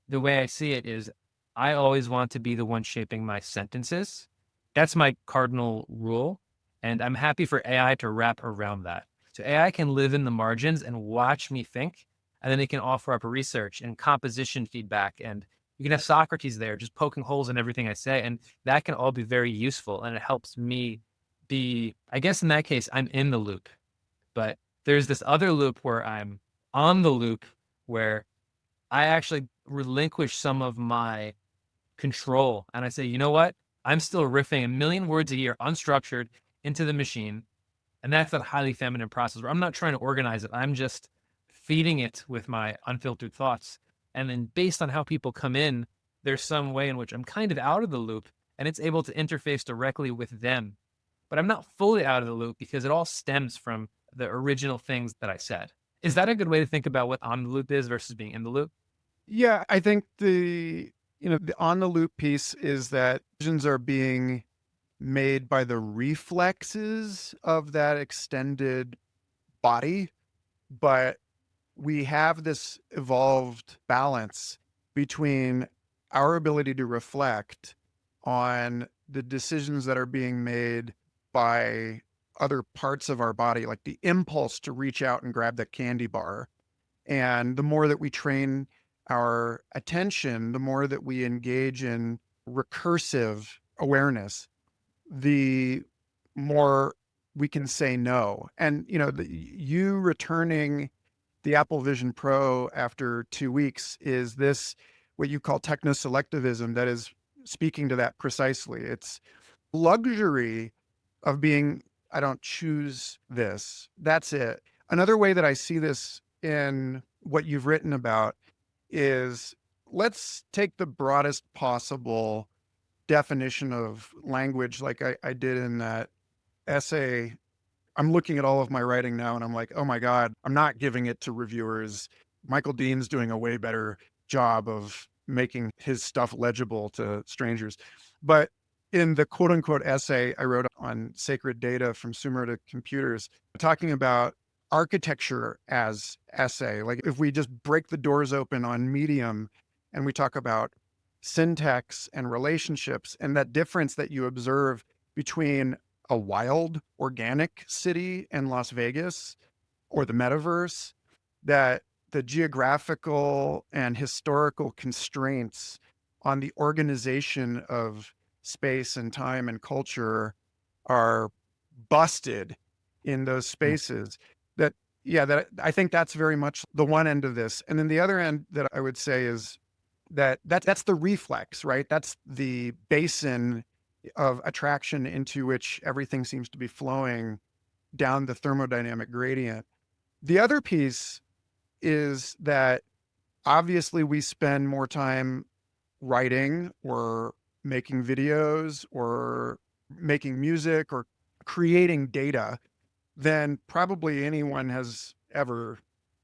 the way I see it is I always want to be the one shaping my sentences. That's my cardinal rule. And I'm happy for AI to wrap around that. So AI can live in the margins and watch me think, and then it can offer up research and composition feedback. And you can have Socrates there just poking holes in everything I say. And that can all be very useful. And it helps me be, I guess in that case, I'm in the loop. But there's this other loop where I'm on the loop where I actually relinquish some of my control and I say, you know what? I'm still riffing 1 million words a year, unstructured, into the machine. And that's that highly feminine process where I'm not trying to organize it. I'm just feeding it with my unfiltered thoughts. And then based on how people come in, there's some way in which I'm kind of out of the loop and it's able to interface directly with them. But I'm not fully out of the loop because it all stems from the original things that I said. Is that a good way to think about what on the loop is versus being in the loop? Yeah, I think the on the loop piece is that decisions are being made by the reflexes of that extended body, but we have this evolved balance between our ability to reflect on the decisions that are being made by other parts of our body, like the impulse to reach out and grab that candy bar. And the more that we train our attention, the more that we engage in recursive awareness, the more we can say no. And, you returning the Apple Vision Pro after 2 weeks, is this what you call techno-selectivism that is speaking to that precisely? It's luxury of being, I don't choose this. That's it. Another way that I see this in what you've written about is, let's take the broadest possible definition of language, like I did in that essay. I'm looking at all of my writing now and I'm like, oh my God, I'm not giving it to reviewers. Michael Dean's doing a way better job of making his stuff legible to strangers. But in the quote unquote essay I wrote on sacred data from Sumer to computers, talking about architecture as essay, like if we just break the doors open on Medium and we talk about syntax and relationships and that difference that you observe between a wild organic city in Las Vegas or the metaverse, that the geographical and historical constraints on the organization of space and time and culture are busted in those Mm. spaces. That, yeah, that I think that's very much the one end of this. And then the other end that I would say is that's the reflex, right? That's the basin of attraction into which everything seems to be flowing down the thermodynamic gradient. The other piece is that obviously we spend more time writing or making videos or making music or creating data than probably anyone has ever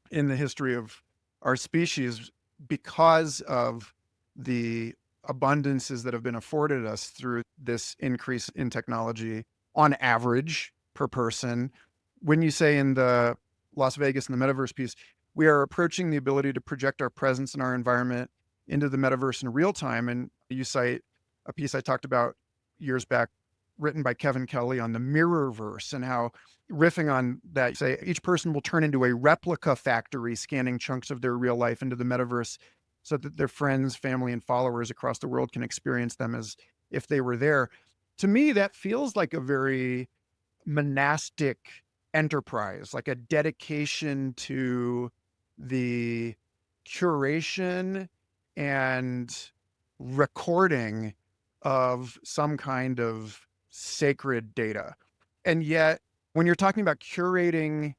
in the history of our species, because of the abundances that have been afforded us through this increase in technology on average per person. When you say in the Las Vegas and the metaverse piece, we are approaching the ability to project our presence in our environment into the metaverse in real time. And you cite a piece I talked about years back written by Kevin Kelly on the mirrorverse and how riffing on that, say each person will turn into a replica factory, scanning chunks of their real life into the metaverse so that their friends, family, and followers across the world can experience them as if they were there. To me, that feels like a very monastic enterprise, like a dedication to the curation and recording of some kind of sacred data. And yet, when you're talking about curating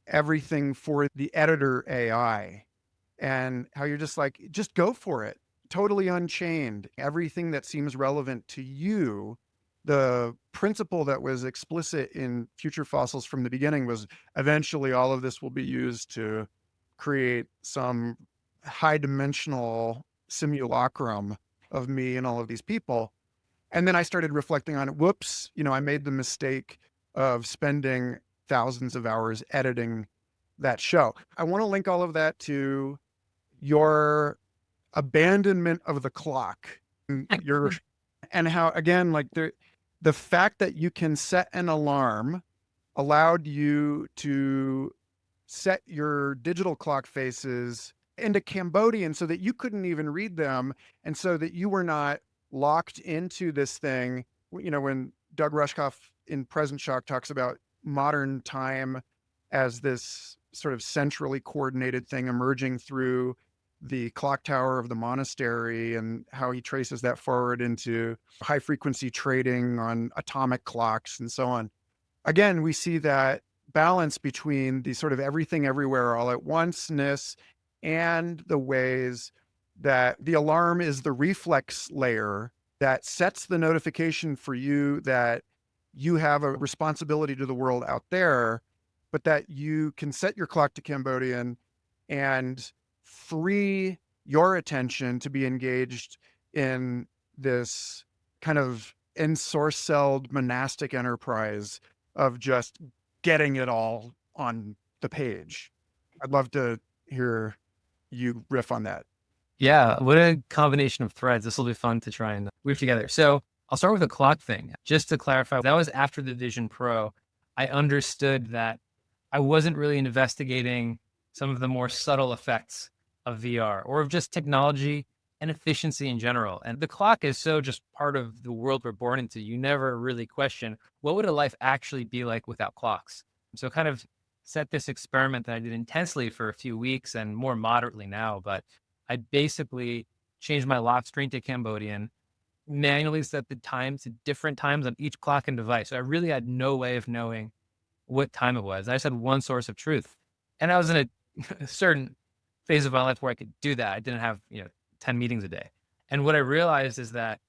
everything for the editor AI and how you're just like, just go for it, totally unchained, everything that seems relevant to you. The principle that was explicit in Future Fossils from the beginning was eventually all of this will be used to create some high dimensional simulacrum of me and all of these people. And then I started reflecting on it. Whoops, I made the mistake of spending thousands of hours editing that show. I want to link all of that to your abandonment of the clock and your and how again like the fact that you can set an alarm allowed you to set your digital clock faces into Cambodian so that you couldn't even read them and so that you were not locked into this thing. When Doug Rushkoff in Present Shock talks about modern time as this sort of centrally coordinated thing emerging through the clock tower of the monastery and how he traces that forward into high frequency trading on atomic clocks and so on. Again, we see that balance between the sort of everything everywhere all at onceness and the ways that the alarm is the reflex layer that sets the notification for you that you have a responsibility to the world out there, but that you can set your clock to Cambodian and free your attention to be engaged in this kind of ensorcelled monastic enterprise of just getting it all on the page. I'd love to hear you riff on that. Yeah, what a combination of threads. This will be fun to try and weave together. So I'll start with the clock thing. Just to clarify, that was after the Vision Pro. I understood that I wasn't really investigating some of the more subtle effects of VR or of just technology and efficiency in general. And the clock is so just part of the world we're born into. You never really question what would a life actually be like without clocks. So kind of set this experiment that I did intensely for a few weeks and more moderately now, but I basically changed my lock screen to Cambodian, manually set the time to different times on each clock and device. So I really had no way of knowing what time it was. I just had one source of truth. And I was in a certain phase of my life where I could do that. I didn't have, 10 meetings a day. And what I realized is that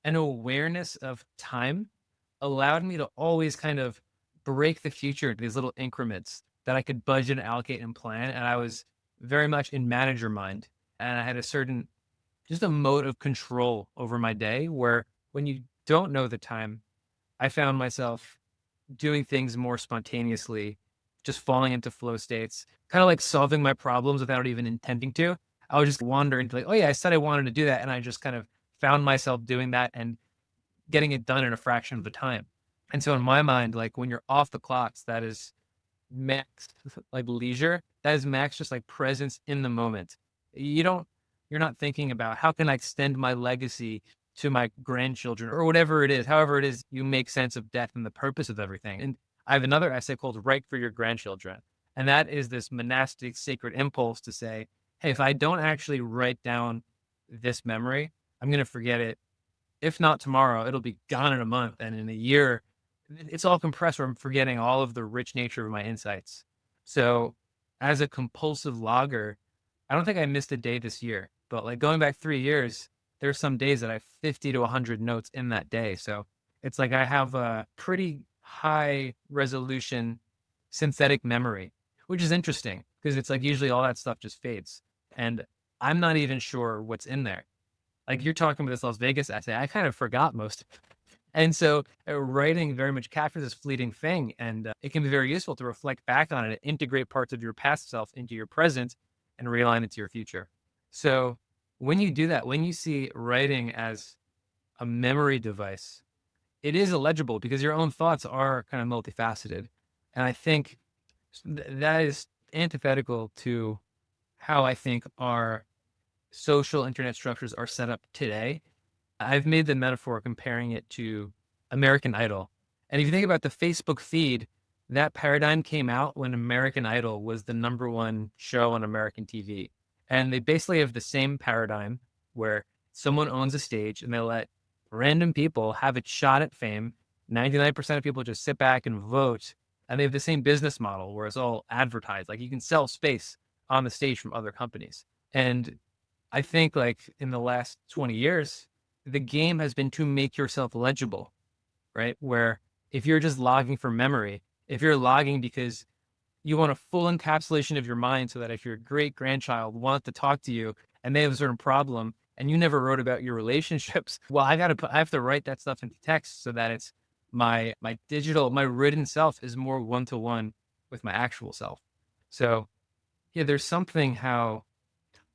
an awareness of time allowed me to always kind of break the future into these little increments that I could budget, allocate, and plan. And I was very much in manager mind. And I had just a mode of control over my day where when you don't know the time, I found myself doing things more spontaneously, just falling into flow states, kind of like solving my problems without even intending to. I would just wander into like, oh yeah, I said I wanted to do that. And I just kind of found myself doing that and getting it done in a fraction of the time. And so in my mind, like when you're off the clocks, that is max like leisure. That is max just like presence in the moment. You don't, you're not thinking about how can I extend my legacy to my grandchildren or whatever it is. However it is, you make sense of death and the purpose of everything. And I have another essay called Write for Your Grandchildren. And that is this monastic sacred impulse to say, hey, if I don't actually write down this memory, I'm going to forget it. If not tomorrow, it'll be gone in a month. And in a year, it's all compressed where I'm forgetting all of the rich nature of my insights. So as a compulsive logger, I don't think I missed a day this year, but like going back 3 years, there's some days that I have 50 to 100 notes in that day. So it's like I have a pretty high resolution synthetic memory, which is interesting because it's like usually all that stuff just fades. And I'm not even sure what's in there. Like you're talking about this Las Vegas essay, I kind of forgot most of it. And so writing very much captures this fleeting thing. And it can be very useful to reflect back on it, integrate parts of your past self into your present and realign it to your future. So when you do that, when you see writing as a memory device, it is illegible because your own thoughts are kind of multifaceted. And I think that is antithetical to how I think our social internet structures are set up today. I've made the metaphor comparing it to American Idol. And if you think about the Facebook feed, that paradigm came out when American Idol was the number one show on American TV. And they basically have the same paradigm where someone owns a stage and they let random people have a shot at fame. 99% of people just sit back and vote. And they have the same business model where it's all advertised. Like you can sell space on the stage from other companies. And I think like in the last 20 years, the game has been to make yourself legible, right? Where if you're just logging for memory, if you're logging because you want a full encapsulation of your mind so that if your great grandchild wants to talk to you and they have a certain problem and you never wrote about your relationships, well, I have to write that stuff into text so that it's my written self is more one to one with my actual self. So yeah, there's something how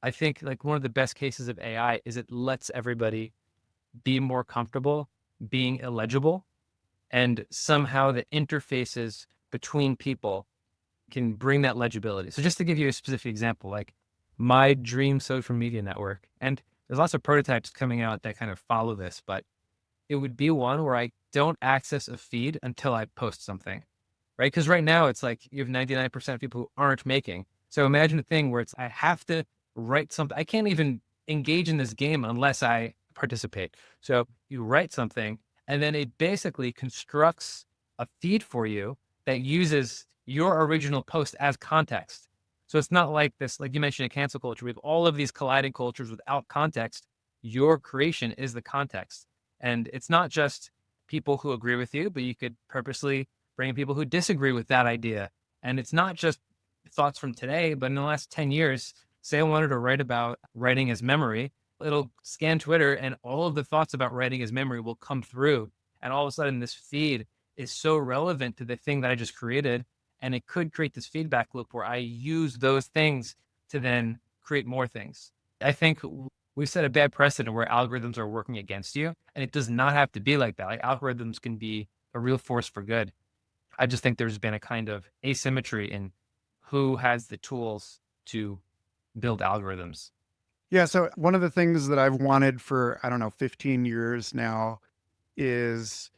I think like one of the best cases of AI is it lets everybody be more comfortable being illegible, and somehow the interfaces between people can bring that legibility. So just to give you a specific example, like my dream social media network, and there's lots of prototypes coming out that kind of follow this, but it would be one where I don't access a feed until I post something, right? Because right now it's like you have 99% of people who aren't making. So imagine a thing where it's I have to write something. I can't even engage in this game unless I participate. So you write something and then it basically constructs a feed for you that uses your original post as context. So it's not like this, like you mentioned, a cancel culture. We have all of these colliding cultures without context. Your creation is the context. And it's not just people who agree with you, but you could purposely bring people who disagree with that idea. And it's not just thoughts from today, but in the last 10 years, say I wanted to write about writing as memory, it'll scan Twitter and all of the thoughts about writing as memory will come through. And all of a sudden, this feed is so relevant to the thing that I just created. And it could create this feedback loop where I use those things to then create more things. I think we've set a bad precedent where algorithms are working against you. And it does not have to be like that. Like algorithms can be a real force for good. I just think there's been a kind of asymmetry in who has the tools to build algorithms. Yeah. So one of the things that I've wanted for, I don't know, 15 years now is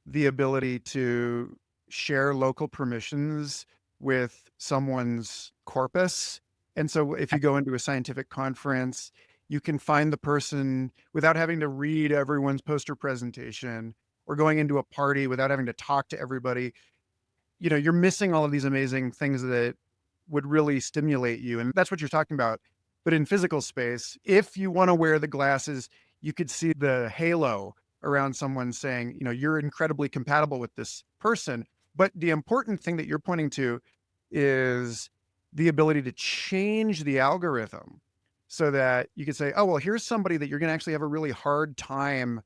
the ability to share local permissions with someone's corpus. And so if you go into a scientific conference, you can find the person without having to read everyone's poster presentation, or going into a party without having to talk to everybody. You're missing all of these amazing things that would really stimulate you. And that's what you're talking about. But in physical space, if you want to wear the glasses, you could see the halo around someone saying, you're incredibly compatible with this person. But the important thing that you're pointing to is the ability to change the algorithm so that you could say, oh, well, here's somebody that you're going to actually have a really hard time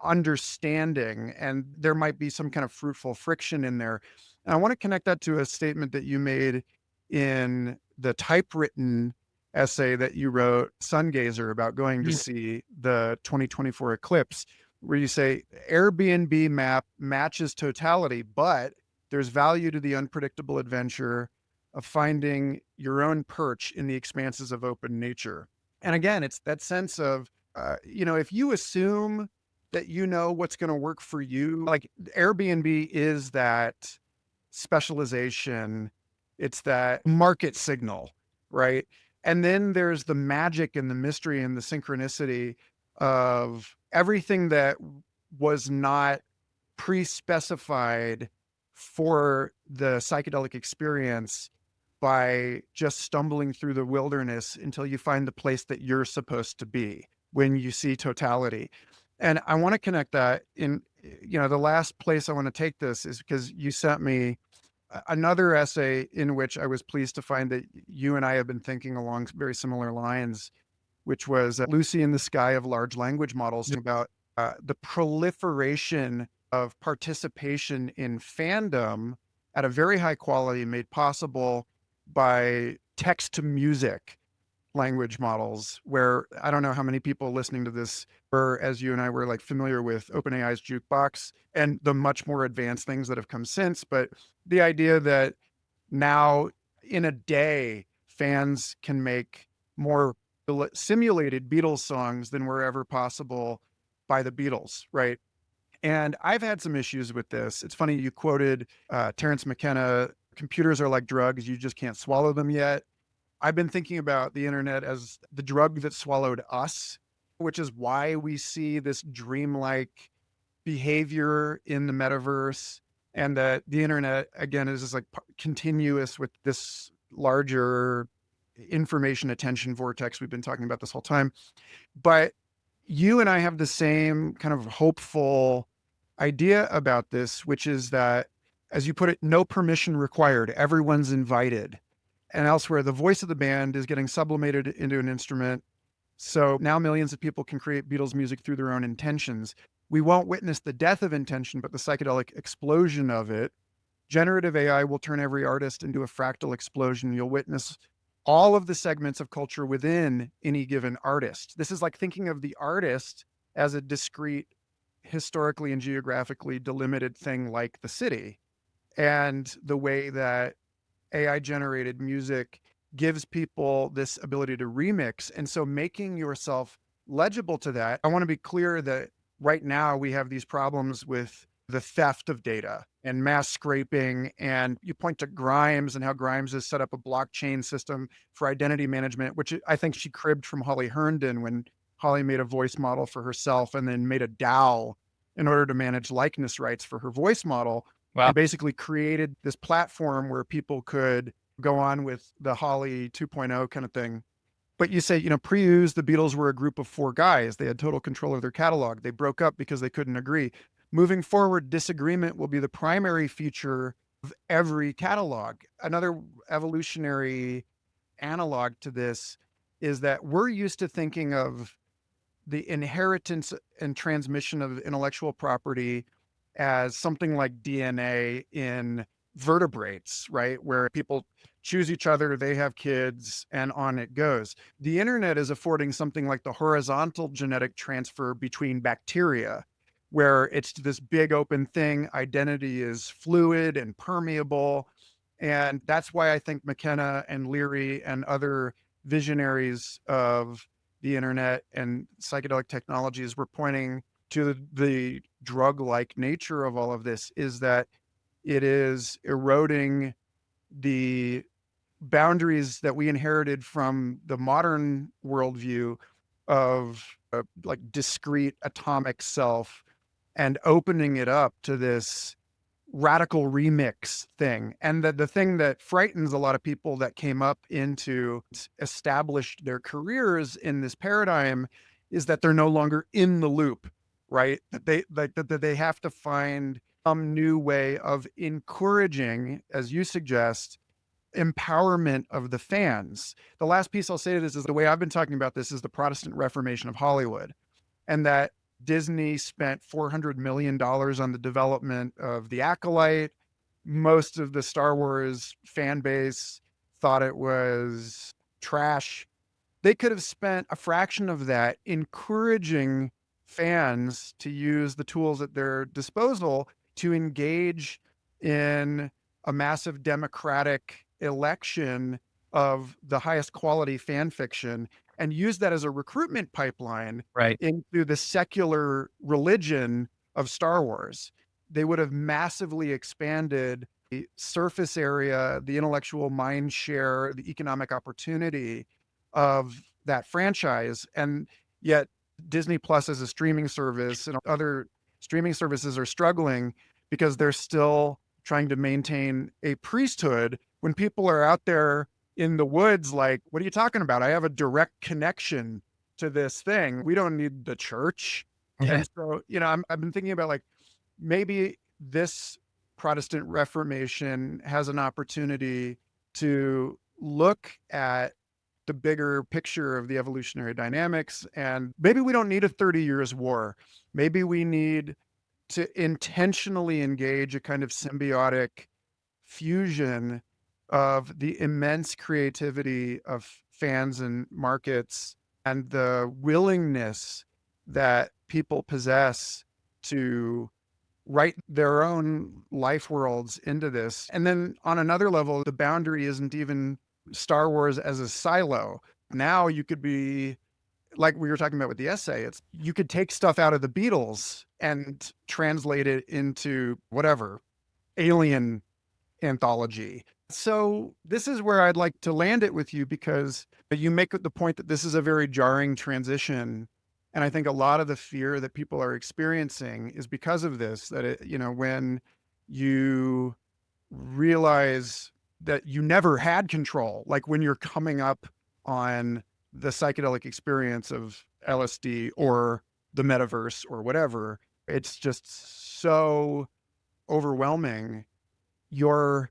understanding, and there might be some kind of fruitful friction in there. And I want to connect that to a statement that you made in the typewritten essay that you wrote, Sun Gazer, about going to Yeah. see the 2024 eclipse, where you say Airbnb map matches totality, but there's value to the unpredictable adventure of finding your own perch in the expanses of open nature. And again, it's that sense of, if you assume that what's going to work for you, like Airbnb is that specialization, it's that market signal, right? And then there's the magic and the mystery and the synchronicity of everything that was not pre-specified for the psychedelic experience by just stumbling through the wilderness until you find the place that you're supposed to be when you see totality. And I want to connect that in, the last place I want to take this is because you sent me another essay in which I was pleased to find that you and I have been thinking along very similar lines, which was Lucy in the Sky of Large Language Models, about the proliferation of participation in fandom at a very high quality made possible by text to music. language models where I don't know how many people listening to this were, as you and I were like familiar with OpenAI's Jukebox and the much more advanced things that have come since. But the idea that now in a day, fans can make more simulated Beatles songs than were ever possible by the Beatles, right? And I've had some issues with this. It's funny you quoted Terence McKenna, computers are like drugs, you just can't swallow them yet. I've been thinking about the internet as the drug that swallowed us, which is why we see this dreamlike behavior in the metaverse, and that the internet again is just like continuous with this larger information attention vortex we've been talking about this whole time. But you and I have the same kind of hopeful idea about this, which is that, as you put it, no permission required, everyone's invited. And elsewhere, the voice of the band is getting sublimated into an instrument. So now millions of people can create Beatles music through their own intentions. We won't witness the death of intention, but the psychedelic explosion of it. Generative AI will turn every artist into a fractal explosion. You'll witness all of the segments of culture within any given artist. This is like thinking of the artist as a discrete, historically and geographically delimited thing like the city. And the way that AI generated music gives people this ability to remix. And so making yourself legible to that, I want to be clear that right now we have these problems with the theft of data and mass scraping. And you point to Grimes and how Grimes has set up a blockchain system for identity management, which I think she cribbed from Holly Herndon when Holly made a voice model for herself and then made a DAO in order to manage likeness rights for her voice model, Wow. and basically created this platform where people could go on with the Holly 2.0 kind of thing. But you say, pre-Ooze, the Beatles were a group of four guys. They had total control of their catalog. They broke up because they couldn't agree. Moving forward, disagreement will be the primary feature of every catalog. Another evolutionary analog to this is that we're used to thinking of the inheritance and transmission of intellectual property as something like DNA in vertebrates, right? Where people choose each other, they have kids, and on it goes. The internet is affording something like the horizontal genetic transfer between bacteria, where it's this big open thing. Identity is fluid and permeable. And that's why I think McKenna and Leary and other visionaries of the internet and psychedelic technologies were pointing to the drug-like nature of all of this, is that it is eroding the boundaries that we inherited from the modern worldview of like discrete atomic self and opening it up to this radical remix thing. And the thing that frightens a lot of people that came up into established their careers in this paradigm is that they're no longer in the loop, right? That they have to find some new way of encouraging, as you suggest, empowerment of the fans. The last piece I'll say to this is the way I've been talking about this is the Protestant Reformation of Hollywood, and that Disney spent $400 million on the development of The Acolyte. Most of the Star Wars fan base thought it was trash. They could have spent a fraction of that encouraging fans to use the tools at their disposal to engage in a massive democratic election of the highest quality fan fiction and use that as a recruitment pipeline Right. into the secular religion of Star Wars. They would have massively expanded the surface area, the intellectual mind share, the economic opportunity of that franchise. And yet Disney Plus as a streaming service and other streaming services are struggling because they're still trying to maintain a priesthood when people are out there in the woods like, what are you talking about? I have a direct connection to this thing. We don't need the church. Yeah. And so, I've been thinking about like maybe this Protestant Reformation has an opportunity to look at the bigger picture of the evolutionary dynamics. And maybe we don't need a 30 years war. Maybe we need to intentionally engage a kind of symbiotic fusion of the immense creativity of fans and markets and the willingness that people possess to write their own life worlds into this. And then on another level, the boundary isn't even Star Wars as a silo. Now you could be like we were talking about with the essay, it's you could take stuff out of the Beatles and translate it into whatever alien anthology. So this is where I'd like to land it with you because you make the point that this is a very jarring transition. And I think a lot of the fear that people are experiencing is because of this, that when you realize that you never had control, like when you're coming up on the psychedelic experience of LSD or the metaverse or whatever, it's just so overwhelming. Your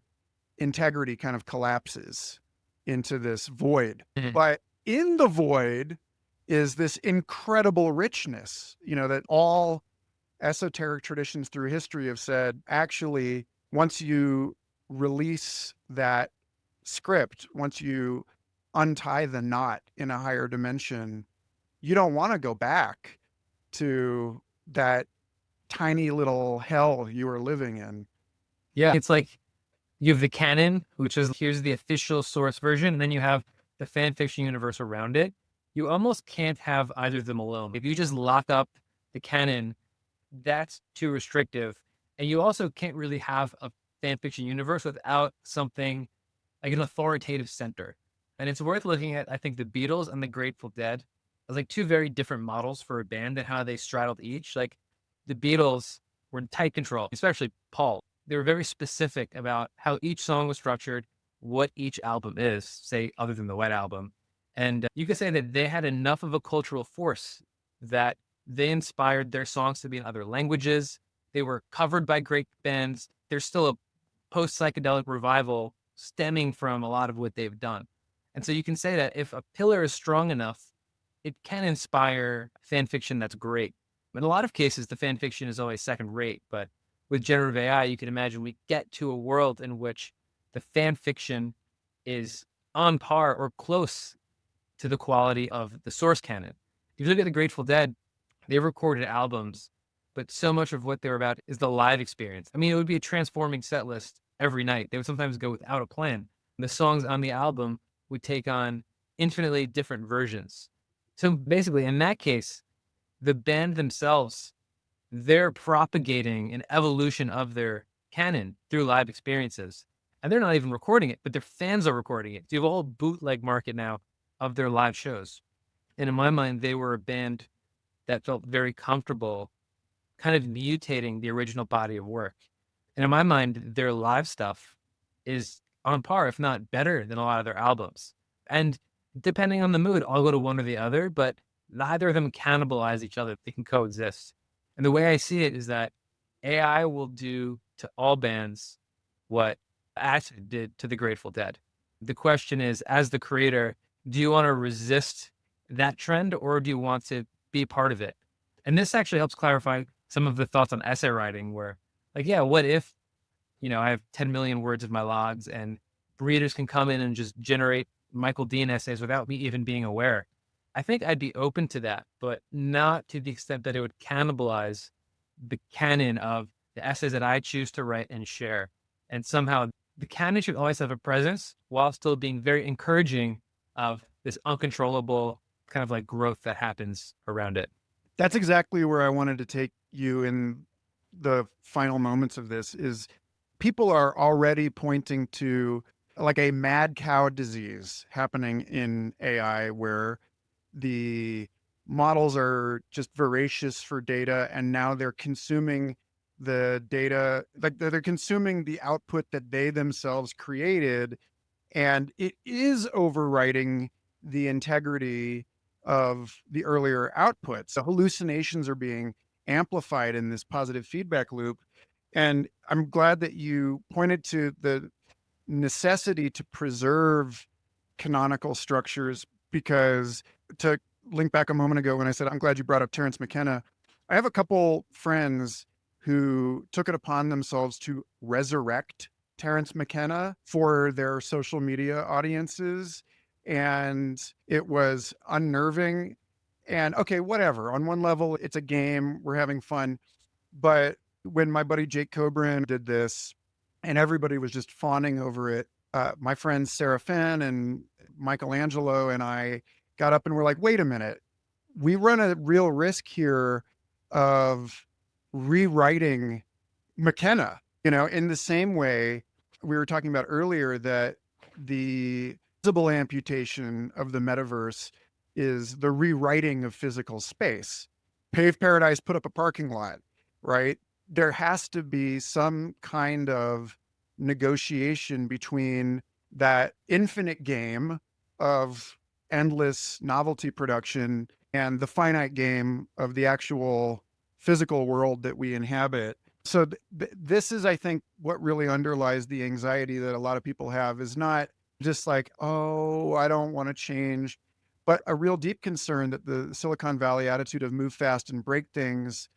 integrity kind of collapses into this void. Mhm. But in the void is this incredible richness, that all esoteric traditions through history have said, actually, once you release that script, once you untie the knot in a higher dimension, you don't want to go back to that tiny little hell you were living in. Yeah. It's like you have the canon, which is here's the official source version, and then you have the fan fiction universe around it. You almost can't have either of them alone. If you just lock up the canon, that's too restrictive. And you also can't really have a fan fiction universe without something like an authoritative center. And it's worth looking at, I think, the Beatles and the Grateful Dead as like two very different models for a band and how they straddled each. Like the Beatles were in tight control, especially Paul. They were very specific about how each song was structured, what each album is, say, other than the White Album. And you could say that they had enough of a cultural force that they inspired their songs to be in other languages. They were covered by great bands. There's still a post psychedelic revival stemming from a lot of what they've done. And so you can say that if a pillar is strong enough, it can inspire fan fiction that's great. In a lot of cases, the fan fiction is always second rate, but with generative AI, you can imagine we get to a world in which the fan fiction is on par or close to the quality of the source canon. If you look at the Grateful Dead, they recorded albums, but so much of what they're about is the live experience. I mean, it would be a transforming set list every night. They would sometimes go without a plan. The songs on the album would take on infinitely different versions. So basically, in that case, the band themselves, they're propagating an evolution of their canon through live experiences. And they're not even recording it, but their fans are recording it. So you have a whole bootleg market now of their live shows. And in my mind, they were a band that felt very comfortable kind of mutating the original body of work. And in my mind, their live stuff is on par, if not better than a lot of their albums. And depending on the mood, I'll go to one or the other, but neither of them cannibalize each other. They can coexist. And the way I see it is that AI will do to all bands what acid did to the Grateful Dead. The question is, as the creator, do you want to resist that trend or do you want to be part of it? And this actually helps clarify some of the thoughts on essay writing where, like, yeah, what if, I have 10 million words of my logs and readers can come in and just generate Michael Dean essays without me even being aware? I think I'd be open to that, but not to the extent that it would cannibalize the canon of the essays that I choose to write and share. And somehow the canon should always have a presence while still being very encouraging of this uncontrollable kind of like growth that happens around it. That's exactly where I wanted to take you in the final moments of this is people are already pointing to like a mad cow disease happening in AI where the models are just voracious for data and now they're consuming the data, like they're consuming the output that they themselves created, and it is overwriting the integrity of the earlier outputs. So hallucinations are being amplified in this positive feedback loop. And I'm glad that you pointed to the necessity to preserve canonical structures because to link back a moment ago when I said, I'm glad you brought up Terence McKenna, I have a couple friends who took it upon themselves to resurrect Terence McKenna for their social media audiences. and it was unnerving. And okay, whatever. On one level, it's a game, we're having fun. But when my buddy Jake Coburn did this and everybody was just fawning over it, my friends Sarah Finn and Michelangelo and I got up and we're like, wait a minute, we run a real risk here of rewriting McKenna, in the same way we were talking about earlier that the visible amputation of the metaverse is the rewriting of physical space. Pave Paradise put up a parking lot, right? There has to be some kind of negotiation between that infinite game of endless novelty production and the finite game of the actual physical world that we inhabit. So this is, I think, what really underlies the anxiety that a lot of people have is not just like, oh, I don't want to change, but a real deep concern that the Silicon Valley attitude of move fast and break things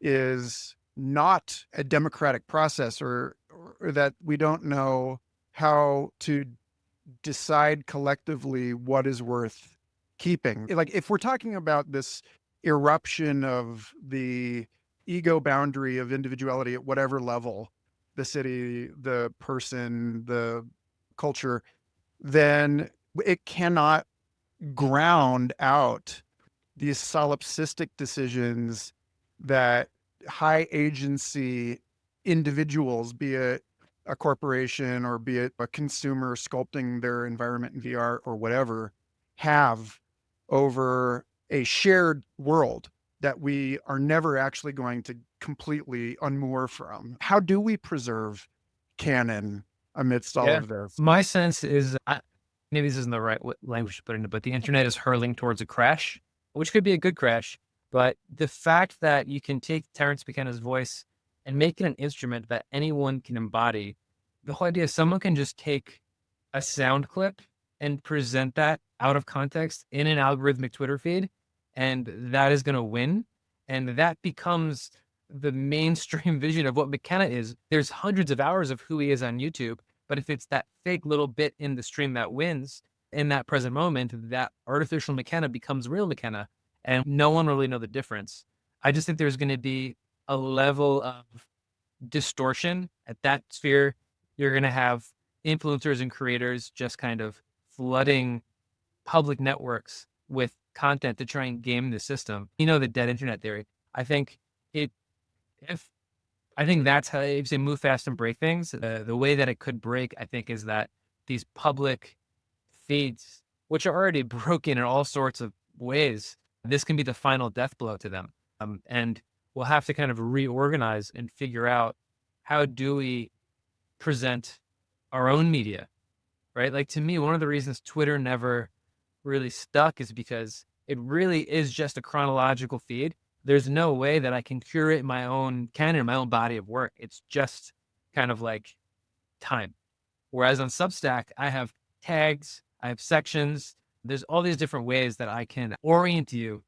is not a democratic process, or that we don't know how to decide collectively what is worth keeping. Like if we're talking about this eruption of the ego boundary of individuality at whatever level, the city, the person, the culture, then it cannot ground out these solipsistic decisions that high agency individuals, be it a corporation or be it a consumer sculpting their environment in VR or whatever, have over a shared world that we are never actually going to completely unmoor from. How do we preserve canon amidst all Yeah. of this? My sense is, maybe this isn't the right language to put into, but the internet is hurling towards a crash, which could be a good crash. But the fact that you can take Terrence McKenna's voice and make it an instrument that anyone can embody, the whole idea is someone can just take a sound clip and present that out of context in an algorithmic Twitter feed, and that is going to win. And that becomes the mainstream vision of what McKenna is. There's hundreds of hours of who he is on YouTube, but if it's that fake little bit in the stream that wins in that present moment, that artificial McKenna becomes real McKenna, and no one really know the difference. I just think there's going to be a level of distortion at that sphere. You're going to have influencers and creators just kind of flooding public networks with content to try and game the system. The dead internet theory. I think it, if I think that's how, if you move fast and break things, the way that it could break, I think, is that these public feeds, which are already broken in all sorts of ways, this can be the final death blow to them. And we'll have to kind of reorganize and figure out how do we present our own media, right? Like to me, one of the reasons Twitter never really stuck is because it really is just a chronological feed. There's no way that I can curate my own canon, my own body of work. It's just kind of like time. Whereas on Substack, I have tags, I have sections. There's all these different ways that I can orient you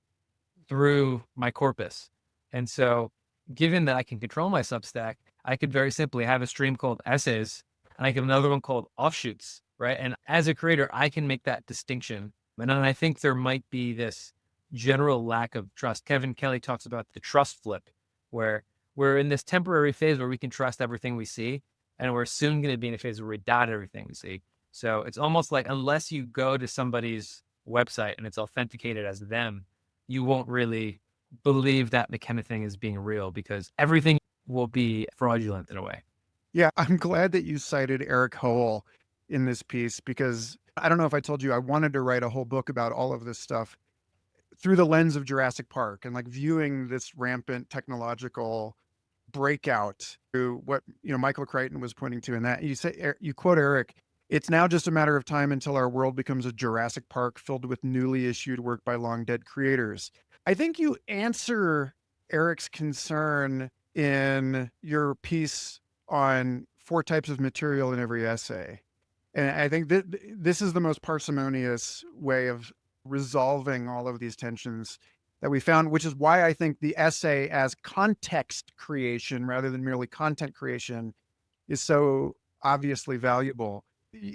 through my corpus. And so, given that I can control my Substack, I could very simply have a stream called Essays, and I can have another one called Offshoots, right? And as a creator, I can make that distinction. And then I think there might be this general lack of trust. Kevin Kelly talks about the trust flip, where we're in this temporary phase where we can trust everything we see, and we're soon going to be in a phase where we doubt everything we see. So it's almost like unless you go to somebody's website and it's authenticated as them, you won't really believe that McKenna thing is being real because everything will be fraudulent in a way. Yeah, I'm glad that you cited Eric Howell in this piece because I don't know if I told you I wanted to write a whole book about all of this stuff through the lens of Jurassic Park and like viewing this rampant technological breakout through what Michael Crichton was pointing to in that. You quote Eric, it's now just a matter of time until our world becomes a Jurassic Park filled with newly issued work by long dead creators. I think you answer Eric's concern in your piece on 4 types of material in every essay. And I think that this is the most parsimonious way of resolving all of these tensions that we found, which is why I think the essay as context creation rather than merely content creation is so obviously valuable.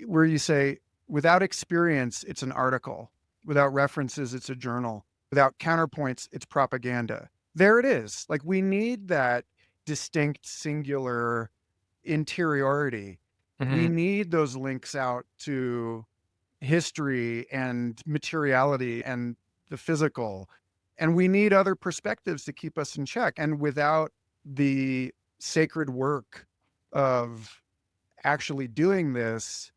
Where you say, Without experience, it's an article. Without references, it's a journal. Without counterpoints, it's propaganda. There it is. Like, we need that distinct, singular interiority. We Mhm. need those links out to history and materiality and the physical. And we need other perspectives to keep us in check. And without the sacred work of actually doing this,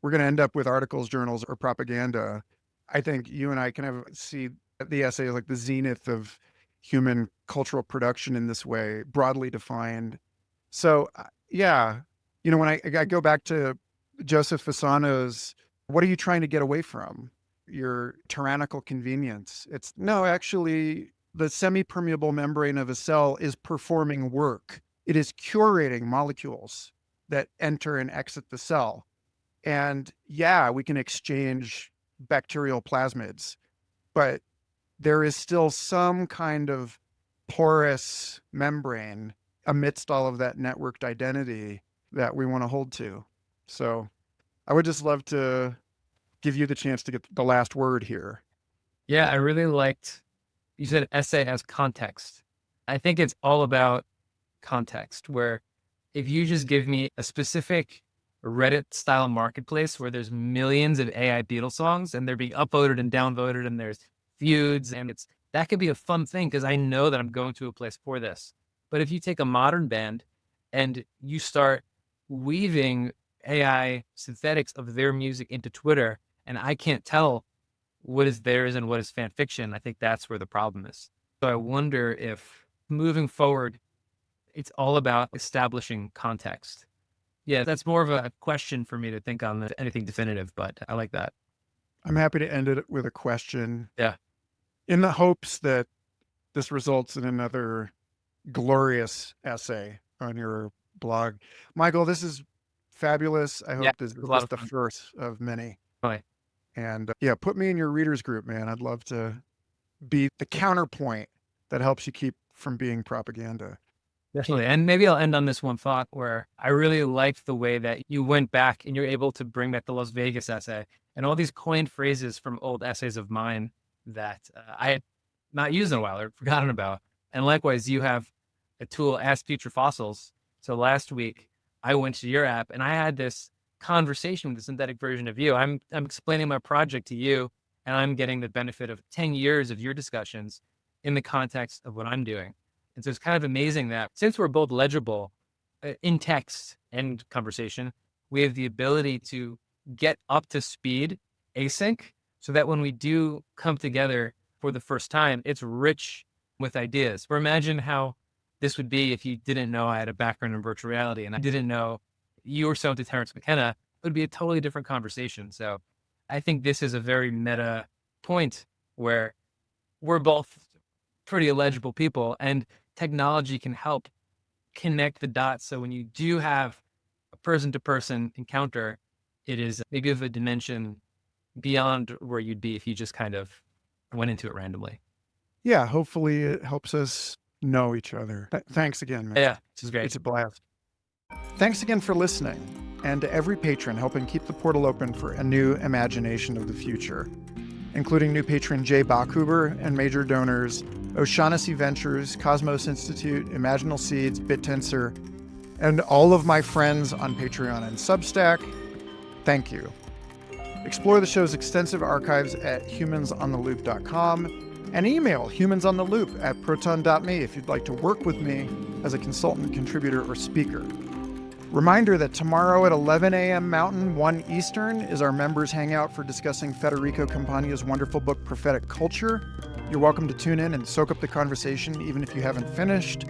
we're going to end up with articles, journals, or propaganda. I think you and I kind of see the essay as like the zenith of human cultural production in this way, broadly defined. So, yeah, when I go back to Joseph Fasano's, what are you trying to get away from? Your tyrannical convenience. It's no, actually, the semi-permeable membrane of a cell is performing work. It is curating molecules that enter and exit the cell. And yeah, we can exchange bacterial plasmids, but there is still some kind of porous membrane amidst all of that networked identity that we want to hold to. So I would just love to give you the chance to get the last word here. Yeah, I really liked you said essay as context. I think it's all about context, where if you just give me a specific Reddit style marketplace where there's millions of AI Beatles songs and they're being upvoted and downvoted and there's feuds and it's that could be a fun thing because I know that I'm going to a place for this. But if you take a modern band and you start weaving AI synthetics of their music into Twitter and I can't tell what is theirs and what is fan fiction, I think that's where the problem is. So I wonder if moving forward, it's all about establishing context. Yeah, that's more of a question for me to think on than anything definitive, but I like that. I'm happy to end it with a question Yeah. in the hopes that this results in another glorious essay on your blog. Michael, this is fabulous. I Yeah. hope this It is was a lot just of the fun. first of many. Really. And yeah, put me in your readers group, man. I'd love to be the counterpoint that helps you keep from being propaganda. Definitely. And maybe I'll end on this one thought where I really liked the way that you went back and you're able to bring back the Las Vegas essay and all these coined phrases from old essays of mine that I had not used in a while or forgotten about. And likewise, you have a tool, Ask Future Fossils. So last week, I went to your app and I had this conversation with the synthetic version of you. I'm explaining my project to you, and I'm getting the benefit of 10 years of your discussions in the context of what I'm doing. And so it's kind of amazing that since we're both legible in text and conversation, we have the ability to get up to speed async so that when we do come together for the first time, it's rich with ideas. Or imagine how this would be if you didn't know I had a background in virtual reality and I didn't know you were so into Terrence McKenna. It would be a totally different conversation. So I think this is a very meta point where we're both pretty illegible people and technology can help connect the dots. So when you do have a person to person encounter, it is maybe of a dimension beyond where you'd be if you just kind of went into it randomly. Yeah, hopefully it helps us know each other. Thanks again, man. Yeah, this is great. It's a blast. Thanks again for listening, and to every patron helping keep the portal open for a new imagination of the future, including new patron Jay Bachhuber and major donors O'Shaughnessy Ventures, Cosmos Institute, Imaginal Seeds, BitTensor, and all of my friends on Patreon and Substack. Thank you. Explore the show's extensive archives at humansontheloop.com and email humansontheloop@proton.me if you'd like to work with me as a consultant, contributor, or speaker. Reminder that tomorrow at 11 a.m. Mountain, 1 Eastern, is our members' hangout for discussing Federico Campagna's wonderful book, Prophetic Culture. You're welcome to tune in and soak up the conversation, even if you haven't finished.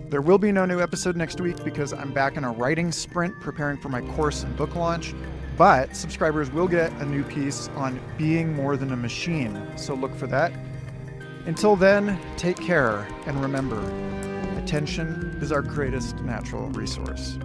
There will be no new episode next week because I'm back in a writing sprint preparing for my course and book launch, but subscribers will get a new piece on being more than a machine, so look for that. Until then, take care, and remember, attention is our greatest natural resource.